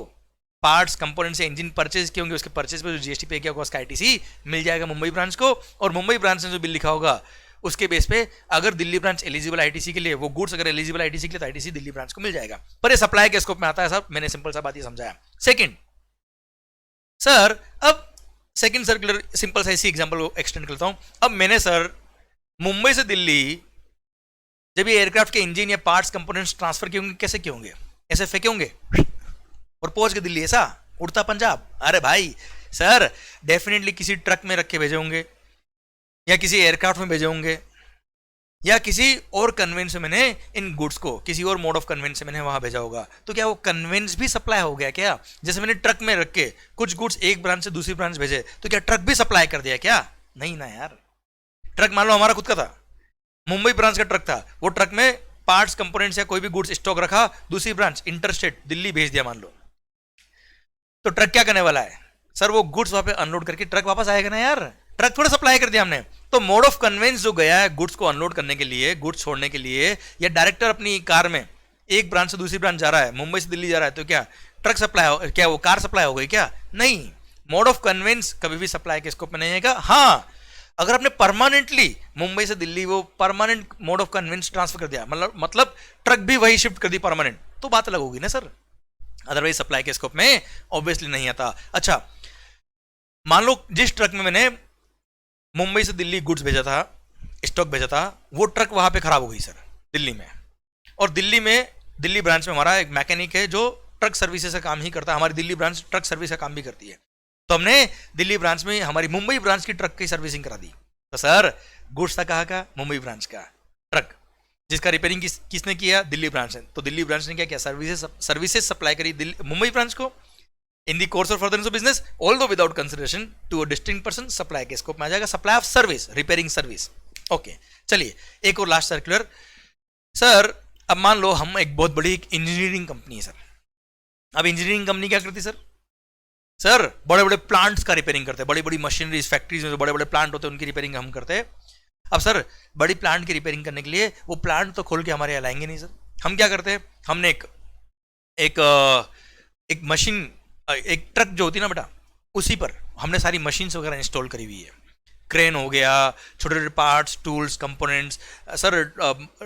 Speaker 1: पार्ट्स, कंपोनेंट से इंजन परचेज किए होंगे, उसके परचेज पे जो जीएसटी पे किया होगा उसका आईटीसी मिल जाएगा मुंबई ब्रांच को, और मुंबई ब्रांच ने जो बिल लिखा होगा उसके बेस पे अगर दिल्ली ब्रांच एलिजिबल आईटीसी के लिए, वो गुड्स अगर एलिजिबल आईटीसी के लिए तो आईटीसी दिल्ली ब्रांच को मिल जाएगा। पर ये सप्लाई के स्कोप में आता है साहब, मैंने सिंपल सा बात ये समझाया। सेकंड सर, अब सेकंड सर्कुलर सिंपल सा इसी एग्जांपल को एक्सटेंड करता हूं। अब मैंने सर मुंबई से दिल्ली जब ये एयरक्राफ्ट के इंजन या पार्ट्स कंपोनेंट्स ट्रांसफर किए होंगे, कैसे किए होंगे? ऐसे फेंके होंगे और पहुंच के दिल्ली, ऐसा उड़ता पंजाब? अरे भाई सर डेफिनेटली किसी ट्रक में रख के भेजे होंगे, या किसी एयरक्राफ्ट में भेजे होंगे, या किसी और कन्वेंस से मैंने इन गुड्स को, किसी और मोड ऑफ कन्वेंस से मैंने वहां भेजा होगा। तो क्या वो कन्वेंस भी सप्लाई हो गया क्या? जैसे मैंने ट्रक में रख के कुछ गुड्स एक ब्रांच से दूसरी ब्रांच भेजे, तो क्या ट्रक भी सप्लाई कर दिया क्या? नहीं ना यार। ट्रक मान लो हमारा खुद का था, मुंबई ब्रांच का ट्रक था, वो ट्रक में पार्ट्स, कंपोनेंट्स या कोई भी गुड्स स्टॉक रखा, दूसरी ब्रांच इंटरस्टेट दिल्ली भेज दिया मान लो, तो ट्रक क्या करने वाला है सर? वो गुड्स वहां पे अनलोड करके ट्रक वापस आएगा ना यार, ट्रक थोड़ा सप्लाई कर दिया हमने। तो मोड ऑफ कन्वेंस जो गया है गुड्स को अनलोड करने के लिए, गुड्स छोड़ने के लिए, या डायरेक्टर अपनी कार में एक ब्रांच से दूसरी ब्रांच जा रहा है, मुंबई से दिल्ली जा रहा है, तो क्या ट्रक सप्लाई, क्या वो कार सप्लाई हो गई क्या? नहीं। मोड ऑफ कन्वेंस कभी भी सप्लाई के स्कोप में नहीं आएगा। हाँ, अगर आपने परमानेंटली मुंबई से दिल्ली वो permanent mode of conveyance transfer कर दिया, मतलब ट्रक भी वही शिफ्ट कर दी परमानेंट, तो बात अलग होगी ना सर, अदरवाइज सप्लाई के स्कोप में ऑब्वियसली नहीं आता। अच्छा, मान लो जिस ट्रक में मैंने मुंबई से दिल्ली गुड्स भेजा था, स्टॉक भेजा था, वो ट्रक वहां पे खराब हो गई सर दिल्ली में, और दिल्ली में, दिल्ली ब्रांच में हमारा एक मैकेनिक है जो ट्रक सर्विसेज का काम ही करता है, हमारी दिल्ली ब्रांच ट्रक सर्विस का काम भी करती है, तो हमने दिल्ली ब्रांच में हमारी मुंबई ब्रांच की ट्रक की सर्विसिंग करा दी। तो सर गुड्स था कहाँ का? मुंबई ब्रांच का ट्रक, जिसका रिपेयरिंग किसने किया? दिल्ली ब्रांच ने। तो दिल्ली ब्रांच ने क्या किया? सर्विसेज सप्लाई करी मुंबई ब्रांच को in the course of furtherance of business, although without consideration to a distinct person, supply के स्कोप में आ जाएगा, supply of service, repairing service. Okay, चलिए एक और लास्ट सर्कुलर। सर अब मान लो हम एक बहुत बड़ी इंजीनियरिंग कंपनी है सर। अब इंजीनियरिंग कंपनी क्या करती है सर? सर बड़े बड़े प्लांट्स का रिपेयरिंग करते हैं, बड़ी बड़ी मशीनरीज, फैक्ट्रीज में जो बड़े बड़े प्लांट होते हैं उनकी रिपेयरिंग हम करते हैं। अब सर बड़ी प्लांट की रिपेयरिंग करने के लिए वो प्लांट तो खोल के हमारे यहाँ लाएंगे नहीं सर। हम क्या करते हैं? हमने एक मशीन, एक ट्रक जो होती है ना बेटा, उसी पर हमने सारी मशीन्स वगैरह इंस्टॉल करी हुई है, क्रेन हो गया, छोटे छोटे parts, tools, components, sir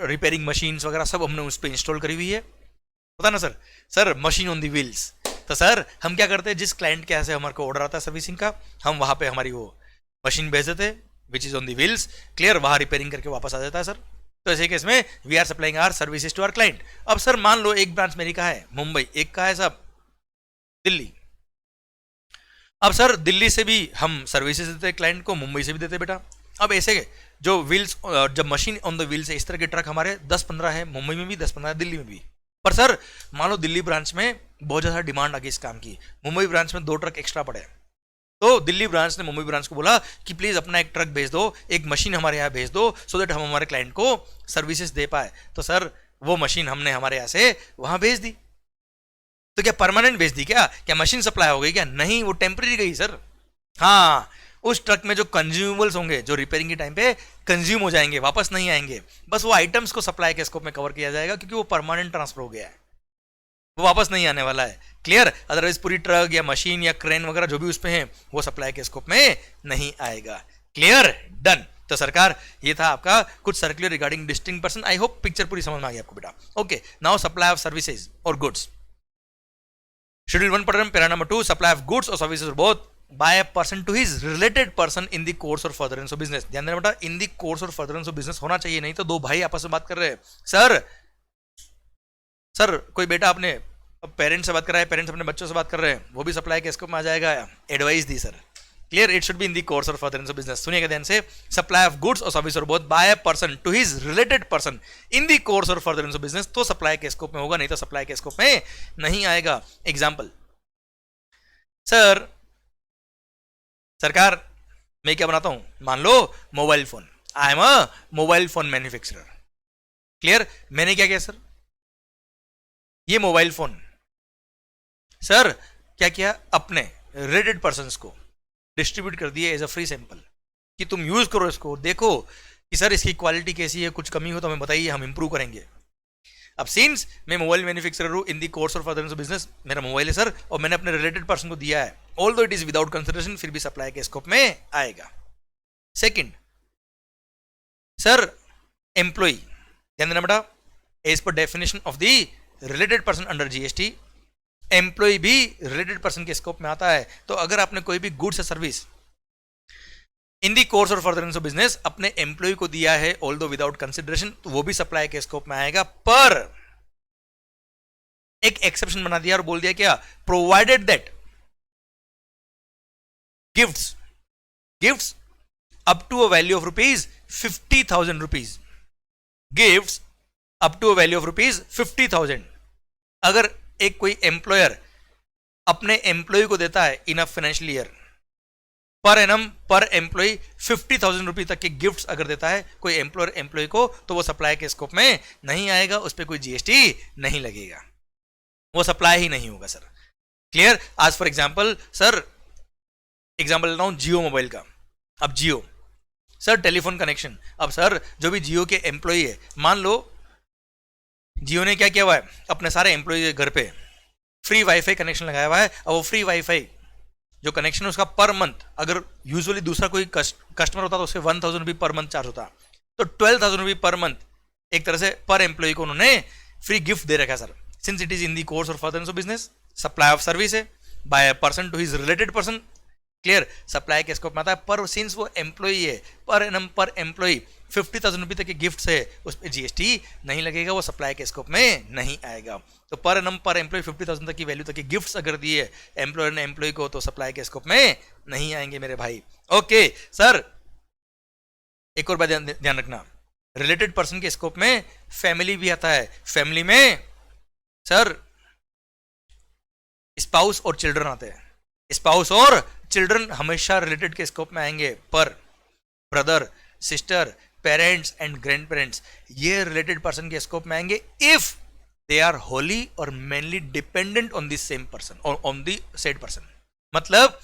Speaker 1: repairing machines वगैरह सब हमने उस पर इंस्टॉल करी हुई है, पता ना sir? Sir machine on the wheels. तो सर हम क्या करते हैं, जिस क्लाइंट के यहाँ से हमारे को ऑर्डर आता है सर्विसिंग का, हम वहाँ पे हमारी वो मशीन भेज देते हैं which is on the wheels, clear, वहाँ रिपेयरिंग करके वापस आ जाता है सर। तो ऐसे केस में we are supplying our services to our client. अब सर मान लो एक ब्रांच मेरी का है मुंबई, एक का है साहब दिल्ली। अब सर दिल्ली से भी हम सर्विसेज देते हैं क्लाइंट को, मुंबई से भी देते हैं बेटा। अब ऐसे जो व्हील्स, जब मशीन ऑन द व्हील्स है, इस तरह के ट्रक हमारे 10-15 है, मुंबई में भी 10-15 दिल्ली में भी। पर सर मान लो दिल्ली ब्रांच में बहुत ज़्यादा डिमांड आ गई इस काम की, मुंबई ब्रांच में 2 ट्रक एक्स्ट्रा पड़े, तो दिल्ली ब्रांच ने मुंबई ब्रांच को बोला कि प्लीज़ अपना एक ट्रक भेज दो, एक मशीन हमारे यहाँ भेज दो, सो दैट हम हमारे क्लाइंट को सर्विसेज दे पाए। तो सर वो मशीन हमने हमारे यहाँ से वहाँ भेज दी। तो क्या परमानेंट भेज दी क्या? क्या मशीन सप्लाई हो गई क्या? नहीं, वो टेम्परेरी गई सर। हाँ, उस ट्रक में जो कंज्यूमेबल्स होंगे, जो रिपेयरिंग के टाइम पे कंज्यूम हो जाएंगे, वापस नहीं आएंगे, बस वो आइटम्स को सप्लाई के स्कोप में कवर किया जाएगा, क्योंकि वो परमानेंट ट्रांसफर हो गया है, वो वापस नहीं आने वाला है, क्लियर। अदरवाइज पूरी ट्रक या मशीन या क्रेन वगैरह जो भी उस पे है वो सप्लाई के स्कोप में नहीं आएगा, क्लियर, डन। तो सरकार ये था आपका कुछ circular regarding distinct person. I hope picture पूरी समझ में आ गई आपको बेटा। Okay, now supply of services और गुड्स। शेड्यूल 1 पढ़ para number 2, supply of goods और services both by a person to his related person in the course और फर्दरेंस ऑफ बिजनेस। ध्यान देना बेटा, इन द कोर्स और फर्दरेंस ऑफ बिजनेस होना चाहिए, नहीं तो दो भाई आपस में बात कर रहे हैं। सर कोई बेटा अपने पेरेंट्स से बात कर रहा है, पेरेंट्स अपने बच्चों से बात कर रहे हैं, वो भी सप्लाई के स्कोप में आ जाएगा। एडवाइस दी sir, clear, it should be in the course और फर्दरेंस ऑफ बिजनेस। सुनिएगा ध्यान से, सप्लाई ऑफ गुड्स और सर्विस और both by a person to his related person in the course और फर्दरेंस ऑफ बिजनेस, तो सप्लाई के स्कोप में होगा, नहीं तो सप्लाई के स्कोप में नहीं आएगा। एग्जाम्पल, सर सरकार मैं क्या बनाता हूं, मान लो mobile phone, I am a mobile phone manufacturer. Clear, मैंने क्या किया सर, ये मोबाइल फोन सर क्या किया, अपने रिलेटेड पर्सन्स को डिस्ट्रीब्यूट कर दिए एज अ फ्री सैंपल कि तुम यूज करो इसको, देखो कि सर इसकी क्वालिटी कैसी है, कुछ कमी हो तो हमें बताइए, हम इंप्रूव करेंगे। अब सिंस मैं मोबाइल मैन्युफैक्चरर हूं इन दी कोर्स और फर्दरेंस ऑफ बिजनेस, मेरा मोबाइल है सर और मैंने अपने रिलेटेड पर्सन को दिया है, ऑल दो इट इज विदाउट कंसिडरेशन, फिर भी सप्लाई के स्कोप में आएगा। सेकंड, सर एम्प्लॉय, ध्यान देना बेटा, as per definition of the related person under GST, employ भी रिलेटेड पर्सन के स्कोप में आता है। तो अगर आपने कोई भी गुड्स या सर्विस इन दी कोर्स और फर्दरेंस ऑफ बिजनेस अपने एम्प्लॉय को दिया है ऑल दो विदाउट कंसिडरेशन, तो वो भी सप्लाई के स्कोप में आएगा। पर एक एक्सेप्शन बना दिया और बोल दिया क्या, provided that gifts up to a value of rupees 50,000 rupees, gifts up to a value of rupees 50,000, अगर एक कोई एम्प्लॉयर अपने एम्प्लॉय को देता है in a financial year per annum per employee 50,000 रुपए तक के गिफ्ट्स अगर देता है कोई एम्प्लॉयर एम्प्लॉय को, तो वो सप्लाई के स्कोप में नहीं आएगा, उस पर कोई जीएसटी नहीं लगेगा, वो सप्लाई ही नहीं होगा सर। क्लियर, आज फॉर एग्जाम्पल सर, एग्जाम्पल लेता हूं जियो मोबाइल का। अब जियो सर टेलीफोन कनेक्शन, अब सर जो भी जियो के एम्प्लॉय है, मान लो जियो ने क्या किया हुआ है, अपने सारे एम्प्लॉय के घर पे फ्री वाईफाई कनेक्शन लगाया हुआ है, और वो फ्री वाईफाई जो कनेक्शन है उसका पर मंथ, अगर यूजुअली दूसरा कोई कस्टमर होता तो उसके 1,000 रुपये पर मंथ चार्ज होता, तो 12,000 रुपये पर मंथ एक तरह से पर एम्प्लॉय को उन्होंने फ्री गिफ्ट दे रखा है sir, since it is in the course और furtherance of business, supply of service है by a person to his related person. Clear, supply के स्कोप में आता है, पर सिंस वो एम्प्लॉय है, पर एनम पर एम्प्लॉय 50,000 रुपये तक के गिफ्ट है, उस पर जीएसटी नहीं लगेगा, वो सप्लाई के स्कोप में नहीं आएगा। तो पर एनम पर एम्प्लॉय 50,000 तक की वैल्यू तक के गिफ्ट्स अगर दिए एम्प्लॉयर ने एम्प्लॉय को, तो सप्लाई के स्कोप में नहीं आएंगे मेरे भाई। ओके सर, एक और बात ध्यान रखना, रिलेटेड पर्सन के स्कोप में फैमिली भी आता है। फैमिली में सर स्पाउस और चिल्ड्रन आते हैं, स्पाउस और चिल्ड्रन हमेशा रिलेटेड के स्कोप में आएंगे, पर brother sister parents and grand parents ये रिलेटेड पर्सन के स्कोप में आएंगे इफ दे आर होली और mainly dependent on the same person और ऑन द सेड पर्सन। मतलब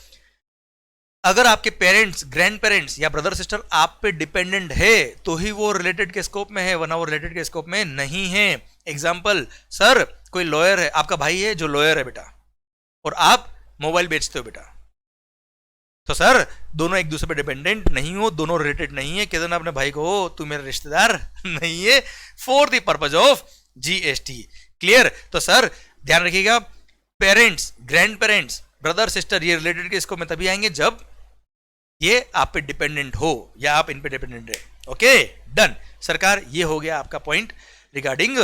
Speaker 1: अगर आपके पेरेंट्स ग्रैंड पेरेंट्स या ब्रदर सिस्टर आप पे डिपेंडेंट है तो ही वो रिलेटेड के स्कोप में है, वरना वो रिलेटेड के स्कोप में नहीं है। एग्जाम्पल, सर कोई लॉयर है, आपका भाई है जो लॉयर है बेटा, और आप मोबाइल बेचते हो बेटा, तो सर दोनों एक दूसरे पे डिपेंडेंट नहीं हो, दोनों रिलेटेड नहीं है, कहते ना अपने भाई को तू मेरा रिश्तेदार नहीं है, for the purpose of GST. Clear, तो सर ध्यान रखिएगा, parents grand parents brother sister ये रिलेटेड के इसको में तभी आएंगे जब ये आप पे डिपेंडेंट हो या आप इन पे डिपेंडेंट है। ओके डन सरकार, ये हो गया आपका point regarding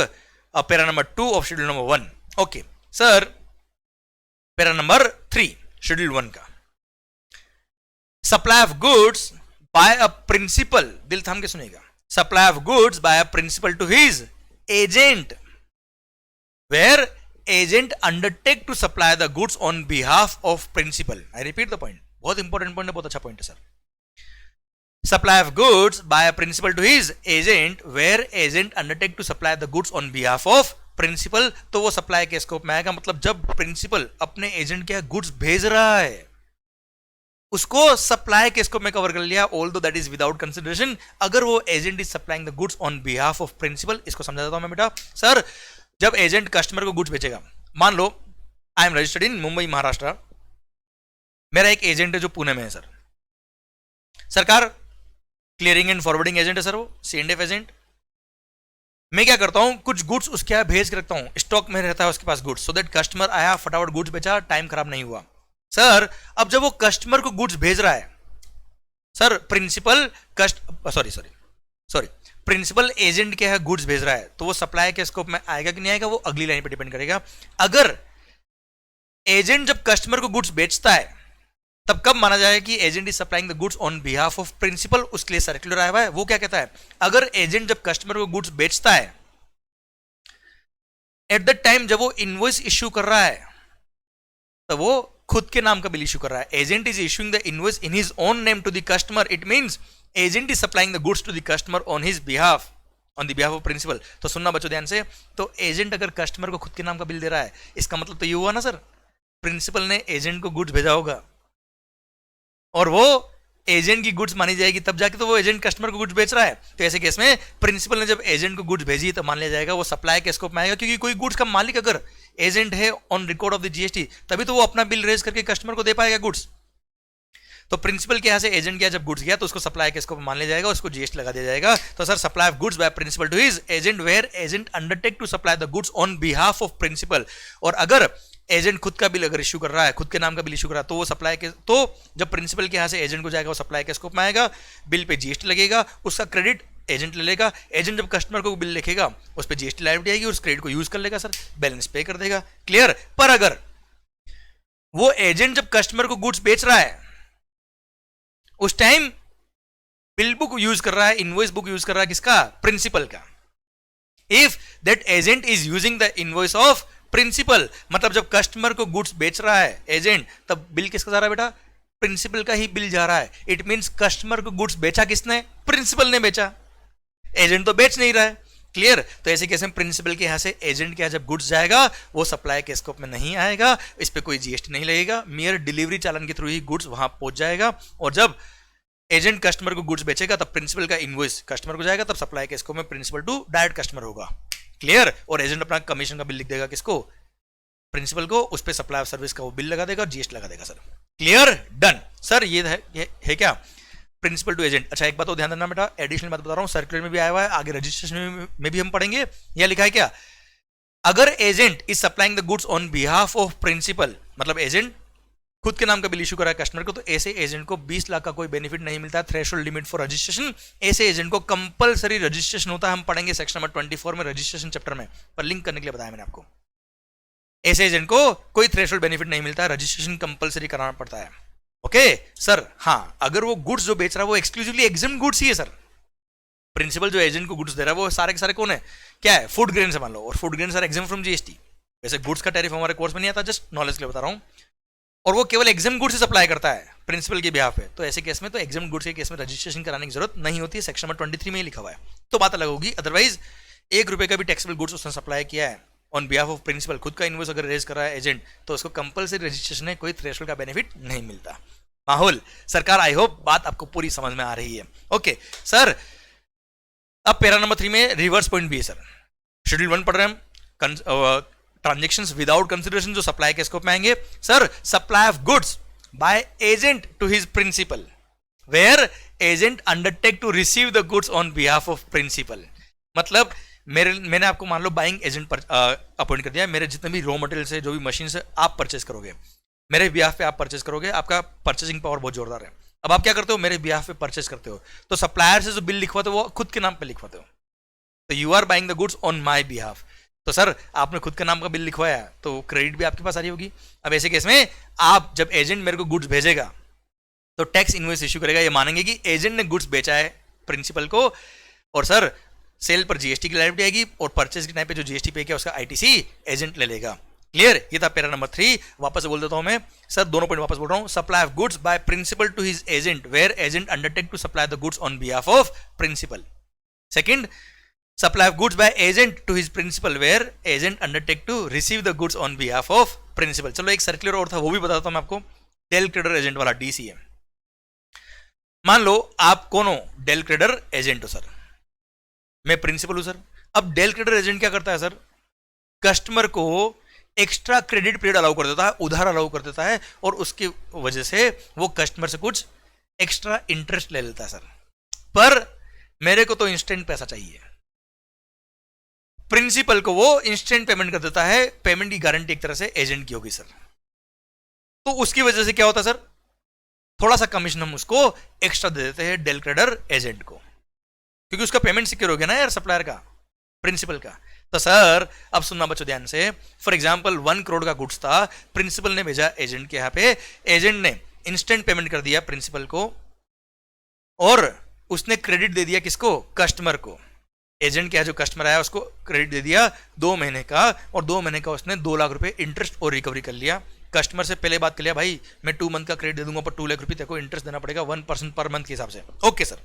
Speaker 1: para number 2 of schedule number 1। Okay sir, para number 3 schedule 1 का, supply of goods by a principal, दिल थाम के सुनेगा, supply of goods by a principal to his agent where agent undertake to supply the goods on behalf of principal. I repeat the point, बहुत important point है, बहुत अच्छा point है sir. Supply of goods by a principal to his agent where agent undertake to supply the goods on behalf of principal, तो वो supply के scope में आएगा। मतलब जब प्रिंसिपल अपने एजेंट के गुड्स भेज रहा है उसको सप्लाई के स्कोप में कवर कर लिया, although that is without consideration, अगर वो agent is supplying the goods on behalf of principal. इसको समझा देता हूं मैं बेटा। सर जब एजेंट कस्टमर को गुड्स बेचेगा, मान लो I am registered in Mumbai Maharashtra, मेरा एक एजेंट है जो पुणे में है सर, सरकार क्लियरिंग एंड फॉरवर्डिंग एजेंट है सर, वो C&F एजेंट। मैं क्या करता हूं, कुछ गुड्स उसके यहाँ भेज के रखता हूं, स्टॉक में रहता है उसके पास गुड्स, सो दैट कस्टमर आया फटाफट गुड्स बेचा, टाइम खराब नहीं हुआ। सर अब जब वो कस्टमर को गुड्स भेज रहा है, सर प्रिंसिपल प्रिंसिपल एजेंट के है गुड्स भेज रहा है, तो वो सप्लाई के स्कोप में आएगा कि नहीं आएगा, वो अगली लाइन पे डिपेंड करेगा। अगर एजेंट जब कस्टमर को गुड्स बेचता है तब कब माना जाएगा कि agent is supplying the goods on behalf of principal? उसके लिए सर्कुलर आया हुआ है, वो क्या कहता है, अगर एजेंट जब कस्टमर को गुड्स बेचता है एट द टाइम जब वो इनवॉइस इश्यू कर रहा है, तो वो खुद के नाम का बिल इश्यू कर रहा है. Agent is issuing the invoice in his own name to the customer. It means agent is supplying the goods to the customer on his behalf, on the behalf of principal. तो सुनना बच्चों ध्यान से, तो agent अगर customer को खुद के नाम का बिल दे रहा है, इसका मतलब तो ये हुआ ना सर, प्रिंसिपल ने एजेंट को गुड्स भेजा होगा और वो एजेंट की गुड्स मानी जाएगी, तब जाके तो वो एजेंट कस्टमर को गुड्स बेच रहा है. तो ऐसे केस में प्रिंसिपल ने जब एजेंट को गुड्स भेजी तो मान लिया जाएगा वो सप्लाई के स्कोप में आएगा, क्योंकि कोई गुड्स का मालिक अगर एजेंट है on record of the GST, तभी तो वो अपना बिल रेज करके कस्टमर को दे पाएगा गुड्स. तो प्रिंसिपल के यहां से एजेंट गया, जब गुड्स गया तो उसको सप्लाई के स्कोप में मान लिया जाएगा, उसको जीएसटी लगा दिया जाएगा. तो sir supply of goods by principal to his agent where agent undertake to supply the goods on behalf of principal. और अगर एजेंट खुद का बिल अगर इश्यू कर रहा है, खुद के नाम का बिल इश्यू कर रहा है, तो वो सप्लाई के, तो जब प्रिंसिपल के यहां से एजेंट को जाएगा वो सप्लाई के स्कोप में आएगा, बिल पे जीएसटी लगेगा, उसका क्रेडिट एजेंट ले लेगा. एजेंट जब कस्टमर को बिल लिखेगा उस पर जीएसटी लाइबिलिटी आएगी, उस क्रेडिट को यूज कर लेगा सर, बैलेंस पे कर देगा. क्लियर? पर अगर वो एजेंट जब कस्टमर को गुड्स बेच रहा है उस टाइम बिल बुक यूज कर रहा है, इनवॉइस बुक यूज कर रहा है किसका? प्रिंसिपल का. If that agent is using the invoice of principal, मतलब जब कस्टमर को गुड्स बेच रहा है एजेंट, तब बिल किसका जा रहा है बेटा? प्रिंसिपल का ही बिल जा रहा है. इट मींस कस्टमर को गुड्स बेचा किसने? प्रिंसिपल ने बेचा, एजेंट तो बेच नहीं रहा है. क्लियर? तो ऐसे केस में प्रिंसिपल के यहां से एजेंट के यहां जब गुड्स जाएगा वो सप्लाई के स्कोप में नहीं आएगा, इस पे कोई जीएसटी नहीं लगेगा, मियर डिलीवरी चालान के थ्रू ही गुड्स वहां पहुंच जाएगा. और जब एजेंट कस्टमर को गुड्स बेचेगा तब प्रिंसिपल का इनवॉइस कस्टमर को जाएगा, तब सप्लाई के स्कोप में प्रिंसिपल टू डायरेक्ट कस्टमर होगा. क्लियर? और एजेंट अपना कमीशन का बिल लिख देगा किसको? प्रिंसिपल को. उस पे सप्लाई ऑफ सर्विस का वो बिल लगा देगा और जीएसटी लगा देगा सर. क्लियर? डन. सर ये है क्या प्रिंसिपल टू एजेंट. अच्छा एक बात तो ध्यान देना बेटा, एडिशनल बात बता रहा हूं, सर्कुलर में भी आया हुआ है, आगे रजिस्ट्रेशन में भी हम पढ़ेंगे. यह लिखा है क्या, अगर agent is supplying the goods on behalf of principal, मतलब एजेंट खुद के नाम का बिल इशू करा है कस्टमर को, तो ऐसे एजेंट को 20 लाख का कोई बेनिफिट नहीं मिलता है, थ्रेशोल्ड लिमिट फॉर रजिस्ट्रेशन. ऐसे एजेंट को कंपलसरी रजिस्ट्रेशन होता है, हम पढ़ेंगे सेक्शन नंबर 24 में रजिस्ट्रेशन चैप्टर में, पर लिंक करने के लिए बताया मैंने आपको. ऐसे एजेंट को कोई थ्रेशोल्ड बेनिफिट नहीं मिलता है, रजिस्ट्रेशन कंपलसरी कराना पड़ता है. Okay sir. हाँ, अगर वो गुड्स जो बेच रहा है वो एक्सक्लूसिवली एग्जाम गुड्स ही है सर. प्रिंसिपल जो एजेंट को गुड्स दे रहा है वो सारे के सारे कौन है? क्या है? फूड ग्रेन से मान लो, और food grain sir exam from GST. वैसे गुड्स का टैरिफ हमारे कोर्स में नहीं आता, जस्ट नॉलेज के लिए बता रहा हूं. और वो केवल एग्जाम गुड्स से सप्लाई करता है प्रिंसिपल के बिहाफ पे, तो ऐसे केस में तो एग्जाम गुड्स के केस में रजिस्ट्रेशन कराने की जरूरत नहीं होती है, सेक्शन नंबर 23 में ही लिखा हुआ है, तो बात अलग होगी. अदरवाइज ₹1 का भी टैक्सेबल गुड्स उसने सप्लाई किया है ऑन बिहाफ ऑफ प्रिंसिपल, खुद का इनवॉइस अगर रेज कर रहा है एजेंट, तो उसको कंपलसरी रजिस्ट्रेशन है, कोई थ्रेशोल्ड का बेनिफिट नहीं मिलता. माहौल सरकार, आई होप बात आपको पूरी समझ में आ रही है. ओके सर, अब पैरा नंबर 3 में रिवर्स पॉइंट भी है सर. शेड्यूल 1 पढ़ रहे हैं हम, ट्रांजेक्शंस विदाउट कंसिडरेशन जो सप्लाई के स्कोप में आएंगे. Sir supply of goods by agent to his principal where agent undertake to receive the goods on behalf of principal. मतलब मैंने आपको मान लो बाइंग एजेंट अपॉइंट कर दिया, मेरे जितने भी रॉ मटेरियल से जो भी मशीन से आप परचेस करोगे, मेरे बिहाफ पे आप परचेस करोगे, आपका परचेसिंग पावर बहुत जोरदार है. अब आप क्या करते हो, मेरे बिहाफ पे परचेस करते हो, तो सप्लायर से जो बिल लिखवाते हो वो खुद के नाम पे लिखवाते हो, तो you are buying the goods on my behalf. तो सर आपने खुद का नाम का बिल लिखवाया तो क्रेडिट भी आपके पास आ रही होगी. अब ऐसे केस में आप जब एजेंट मेरे को गुड्स भेजेगा तो टैक्स इनवॉइस इश्यू करेगा, ये मानेंगे कि एजेंट ने गुड्स बेचा है प्रिंसिपल को, और सर सेल पर जीएसटी की लायबिलिटी आएगी, और परचेज के टाइम पे जो जीएसटी पे किया उसका आईटीसी एजेंट ले लेगा. क्लियर? ये था पैरा नंबर 3. वापस से बोल देता हूं मैं सर, दोनों पॉइंट वापस बोल रहा हूं. Supply of goods by principal to his agent where agent undertake to supply the goods on behalf of principal. Second, supply of goods by agent to his principal where agent undertake to receive the goods on behalf of principal. चलो एक circular और था वो भी बताता हूं मैं आपको, डेल क्रेडर एजेंट वाला, डीसीएम. मान लो आप कौन हो? डेल क्रेडर एजेंट हो सर, मैं प्रिंसिपल हूं सर. अब डेल क्रेडर एजेंट क्या करता है सर, कस्टमर को एक्स्ट्रा क्रेडिट पीरियड अलाउ कर देता है, उधार अलाउ कर देता है, और उसकी वजह से वो कस्टमर से कुछ एक्स्ट्रा इंटरेस्ट ले लेता है सर. पर मेरे को तो इंस्टेंट पैसा चाहिए, प्रिंसिपल को वो इंस्टेंट पेमेंट कर देता है, पेमेंट की गारंटी एक तरह से एजेंट की होगी सर. तो उसकी वजह से क्या होता है सर, थोड़ा सा कमीशन हम उसको एक्स्ट्रा दे देते हैं डेल क्रेडर एजेंट को, क्योंकि उसका पेमेंट सिक्योर हो गया ना यार, सप्लायर का, प्रिंसिपल का. तो सर अब सुनना बच्चों ध्यान से, फॉर एग्जांपल 1 करोड़ का गुड्स था, प्रिंसिपल ने भेजा एजेंट के यहां पे, एजेंट ने इंस्टेंट पेमेंट कर दिया प्रिंसिपल को और उसने क्रेडिट दे दिया किसको, कस्टमर को। एजेंट क्या है, जो कस्टमर आया उसको क्रेडिट दे दिया 2 महीने का, और 2 महीने का उसने 2 लाख रुपए इंटरेस्ट और रिकवरी कर लिया। कस्टमर से पहले बात कर लिया, भाई मैं 2 मंथ का क्रेडिट दे दूंगा पर 2 लाख रुपए तेरे को इंटरेस्ट देना पड़ेगा 1% पर मंथ के हिसाब से। Okay sir.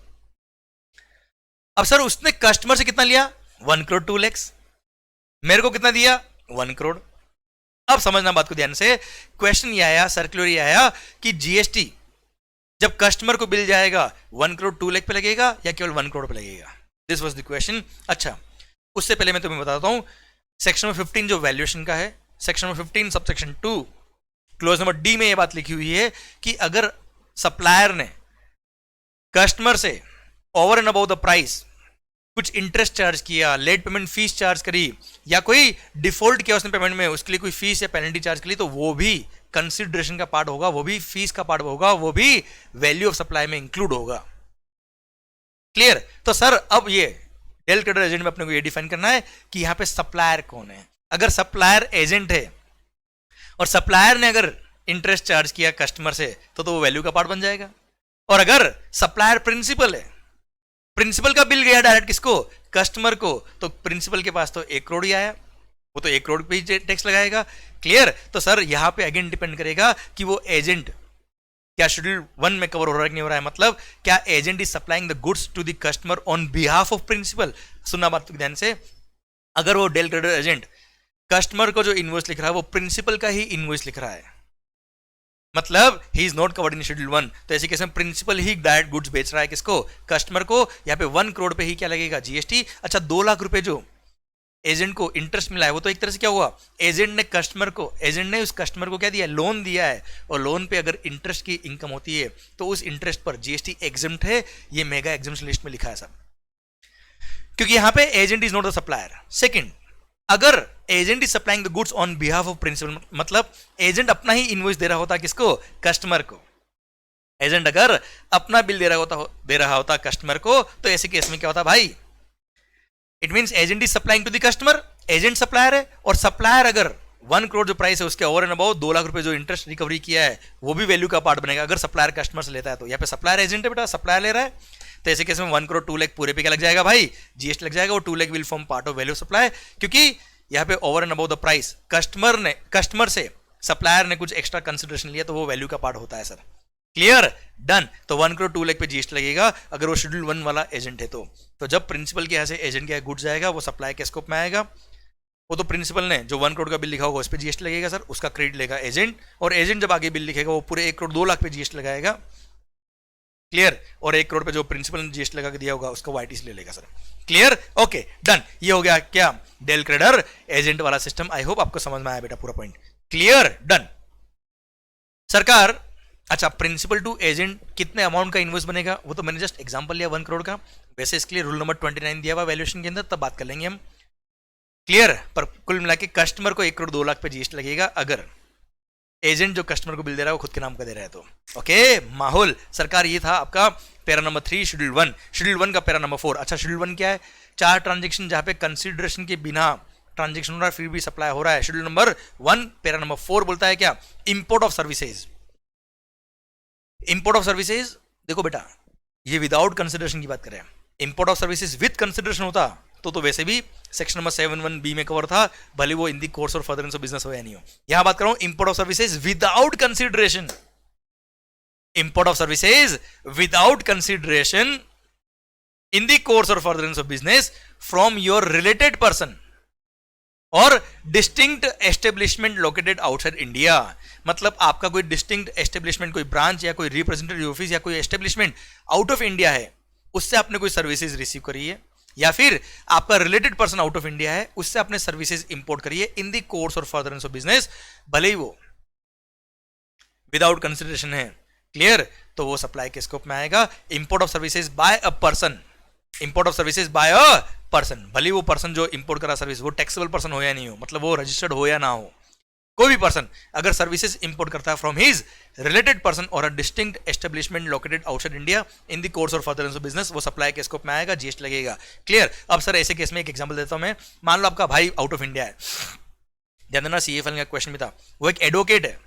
Speaker 1: अब सर उसने कस्टमर से कितना लिया, 1 करोड़ 2 लाख, मेरे को कितना दिया, 1 करोड़। अब समझना बात को ध्यान से, क्वेश्चन ये आया, सर्कुलर ये आया कि जीएसटी जब कस्टमर को बिल जाएगा 1 करोड़ 2 लाख पे लगेगा या केवल 1 करोड़ पे लगेगा, दिस वाज द क्वेश्चन। अच्छा, उससे पहले मैं तुम्हें बताता हूं सेक्शन नंबर 15 जो वैल्यूएशन का है, सेक्शन नंबर 15 सब सेक्शन 2 क्लोज नंबर डी में यह बात लिखी हुई है कि अगर सप्लायर ने कस्टमर से over and about the price कुछ इंटरेस्ट चार्ज किया, लेट पेमेंट फीस चार्ज करी, या कोई डिफॉल्ट किया उसने पेमेंट में, उसके लिए कोई फीस या पेनल्टी चार्ज करी, तो वो भी कंसिडरेशन का पार्ट होगा, वो भी फीस का पार्ट होगा, वो भी वैल्यू ऑफ सप्लाई में इंक्लूड होगा। क्लियर। तो सर अब ये डेल क्रेडिटर एजेंट में अपने को ये डिफाइन करना है कि यहां पे सप्लायर कौन है। अगर सप्लायर एजेंट है और सप्लायर ने अगर इंटरेस्ट चार्ज किया कस्टमर से तो वो वैल्यू का पार्ट बन जाएगा। और अगर सप्लायर प्रिंसिपल है, प्रिंसिपल का बिल गया डायरेक्ट किसको, कस्टमर को, तो प्रिंसिपल के पास तो 1 करोड़ ही आया, वो तो 1 करोड़ पे ही टैक्स लगाएगा। क्लियर। तो सर यहां पे अगेन डिपेंड करेगा कि वो एजेंट क्या शेड्यूल 1 में कवर हो रहा है कि नहीं हो रहा है, मतलब क्या agent is supplying the goods to the customer on behalf of principal. सुनना बात ध्यान से, अगर वो डेल क्रेडिटर एजेंट कस्टमर को जो इनवॉइस लिख रहा है वो प्रिंसिपल का ही इनवॉइस लिख रहा है, मतलब he is not covered in schedule 1, तो ऐसे केस में प्रिंसिपल ही डायरेक्ट गुड्स बेच रहा है किसको, कस्टमर को। यहाँ पे 1 करोड़ पे ही क्या लगेगा, जीएसटी। अच्छा, 2 लाख रुपए जो एजेंट को इंटरेस्ट मिला है वो तो एक तरह से क्या हुआ, एजेंट ने उस कस्टमर को क्या दिया, लोन दिया है, और लोन पे अगर इंटरेस्ट की इनकम होती है तो उस इंटरेस्ट पर जीएसटी एग्जम्प्ट है। ये मेगा एग्जम्प्शन लिस्ट में लिखा है सब, क्योंकि यहां पे agent is not the supplier. Second, अगर agent is supplying the goods on behalf of principal, मतलब एजेंट अपना ही इनवॉइस दे रहा होता किसको, कस्टमर को। एजेंट अगर अपना बिल दे रहा होता कस्टमर को, तो ऐसे केस में क्या होता भाई, it means agent is supplying to the customer, agent supplier है, और सप्लायर अगर 1 करोड़ जो प्राइस है उसके ओवर एंड अबाउट 2 लाख रुपए जो इंटरेस्ट रिकवरी किया है वो भी वैल्यू का पार्ट बनेगा, अगर सप्लायर कस्टमर से लेता है तो। यहाँ पे सप्लायर एजेंट है बेटा, सप्लायर ले रहा है, तो ऐसे केस में 1 करोड़ 2 लाख पूरे पे क्या लग जाएगा भाई, जीएसटी लग जाएगा, और 2 lakh will form part of value supply, क्योंकि यहाँ पे over and about the price customer से सप्लायर ने कुछ एक्स्ट्रा कंसिडरेशन लिया तो वो वैल्यू का पार्ट होता है सर। Clear, done. तो 1 करोड़ 2 लाख पे जीएसटी लगेगा अगर वो शेड्यूल 1 वाला एजेंट है तो जब प्रिंसिपल के यहाँ से एजेंट के गुड्स जाएगा वो सप्लाई के स्कोप में आएगा, वो तो प्रिंसिपल ने जो 1 करोड़ का बिल लिखा होगा उस पर जीएसटी लगेगा सर, उसका क्रेडिट लेगा एजेंट, और एजेंट जब आगे बिल लिखेगा वो पूरे 1 करोड़ 2 लाख पे जीएसटी लगाएगा। क्लियर। और 1 करोड़ पे जो प्रिंसिपल ने जीएसटी लगा के दिया होगा उसका वाईटीसी ले लेगा सर। Clear, okay, done. ये हो गया क्या, डेल क्रेडिटर एजेंट वाला सिस्टम। आई होप आपको समझ में आया बेटा पूरा पॉइंट। Clear, done. सरकार, अच्छा, प्रिंसिपल टू एजेंट कितने अमाउंट का इनवॉइस बनेगा वो तो मैंने जस्ट एग्जांपल लिया 1 करोड़ का, वैसे इसके लिए रूल नंबर 29 दिया हुआ वैल्यूएशन के अंदर, तब बात कर लेंगे हम। क्लियर। पर कुल मिला के कस्टमर को 1 करोड़ 2 लाख पे जीएसटी लगेगा अगर एजेंट जो कस्टमर को बिल दे रहा है वो खुद के नाम का दे रहा है तो। ओके, माहौल सरकार, ये था आपका पैरा नंबर 3 शेड्यूल 1। शेड्यूल 1 का पैरा नंबर 4। अच्छा, शेड्यूल 1 क्या है, 4 ट्रांजेक्शन जहां पे कंसिडरेशन के बिना ट्रांजेक्शन हो रहा है फिर भी सप्लाई हो रहा है। शेड्यूल नंबर 1 पैरा नंबर 4 बोलता है क्या, import of services. Import of services देखो बेटा, ये विदाउट कंसिडरेशन की बात करें, import of services with consideration होता तो वैसे भी सेक्शन नंबर 7(1)(b) में कवर था, भले वो इन दी कोर्स और फर्दरेंस ऑफ बिजनेस हो या नहीं हो। यहां बात कर रहा हूं import of services without consideration, import of services without consideration in the course और furtherance of business from your related person or distinct establishment located outside India. मतलब आपका कोई डिस्टिंक्ट एस्टेब्लिशमेंट, कोई ब्रांच या कोई रिप्रेजेंटेटिव ऑफिस या कोई establishment out of India है, उससे आपने कोई सर्विसेज रिसीव करी है, या फिर आपका related person out of India है, उससे आपने सर्विसेज इंपोर्ट करी है इन दी कोर्स और फर्दरेंस ऑफ बिजनेस, भले ही वो विदाउट कंसिडरेशन है। क्लियर। तो वो सप्लाई के स्कोप में आएगा। Import of services by a person, import of services by a person, भले वो पर्सन जो इंपोर्ट करा सर्विस वो टैक्सेबल पर्सन हो या नहीं हो, मतलब वो रजिस्टर्ड हो या ना हो, कोई भी पर्सन अगर सर्विसेज इंपोर्ट करता है from his related person or a distinct establishment located outside India in the course और फर्दरेंस ऑफ बिजनेस, वो सप्लाई के स्कोप में आएगा, जीएसटी लगेगा। क्लियर। अब सर ऐसे केस में एक एग्जांपल देता हूं मैं, मान लो आपका भाई आउट ऑफ इंडिया है, ध्यान देना, सीए फाइलिंग का क्वेश्चन भी था, वो एक एडवोकेट है,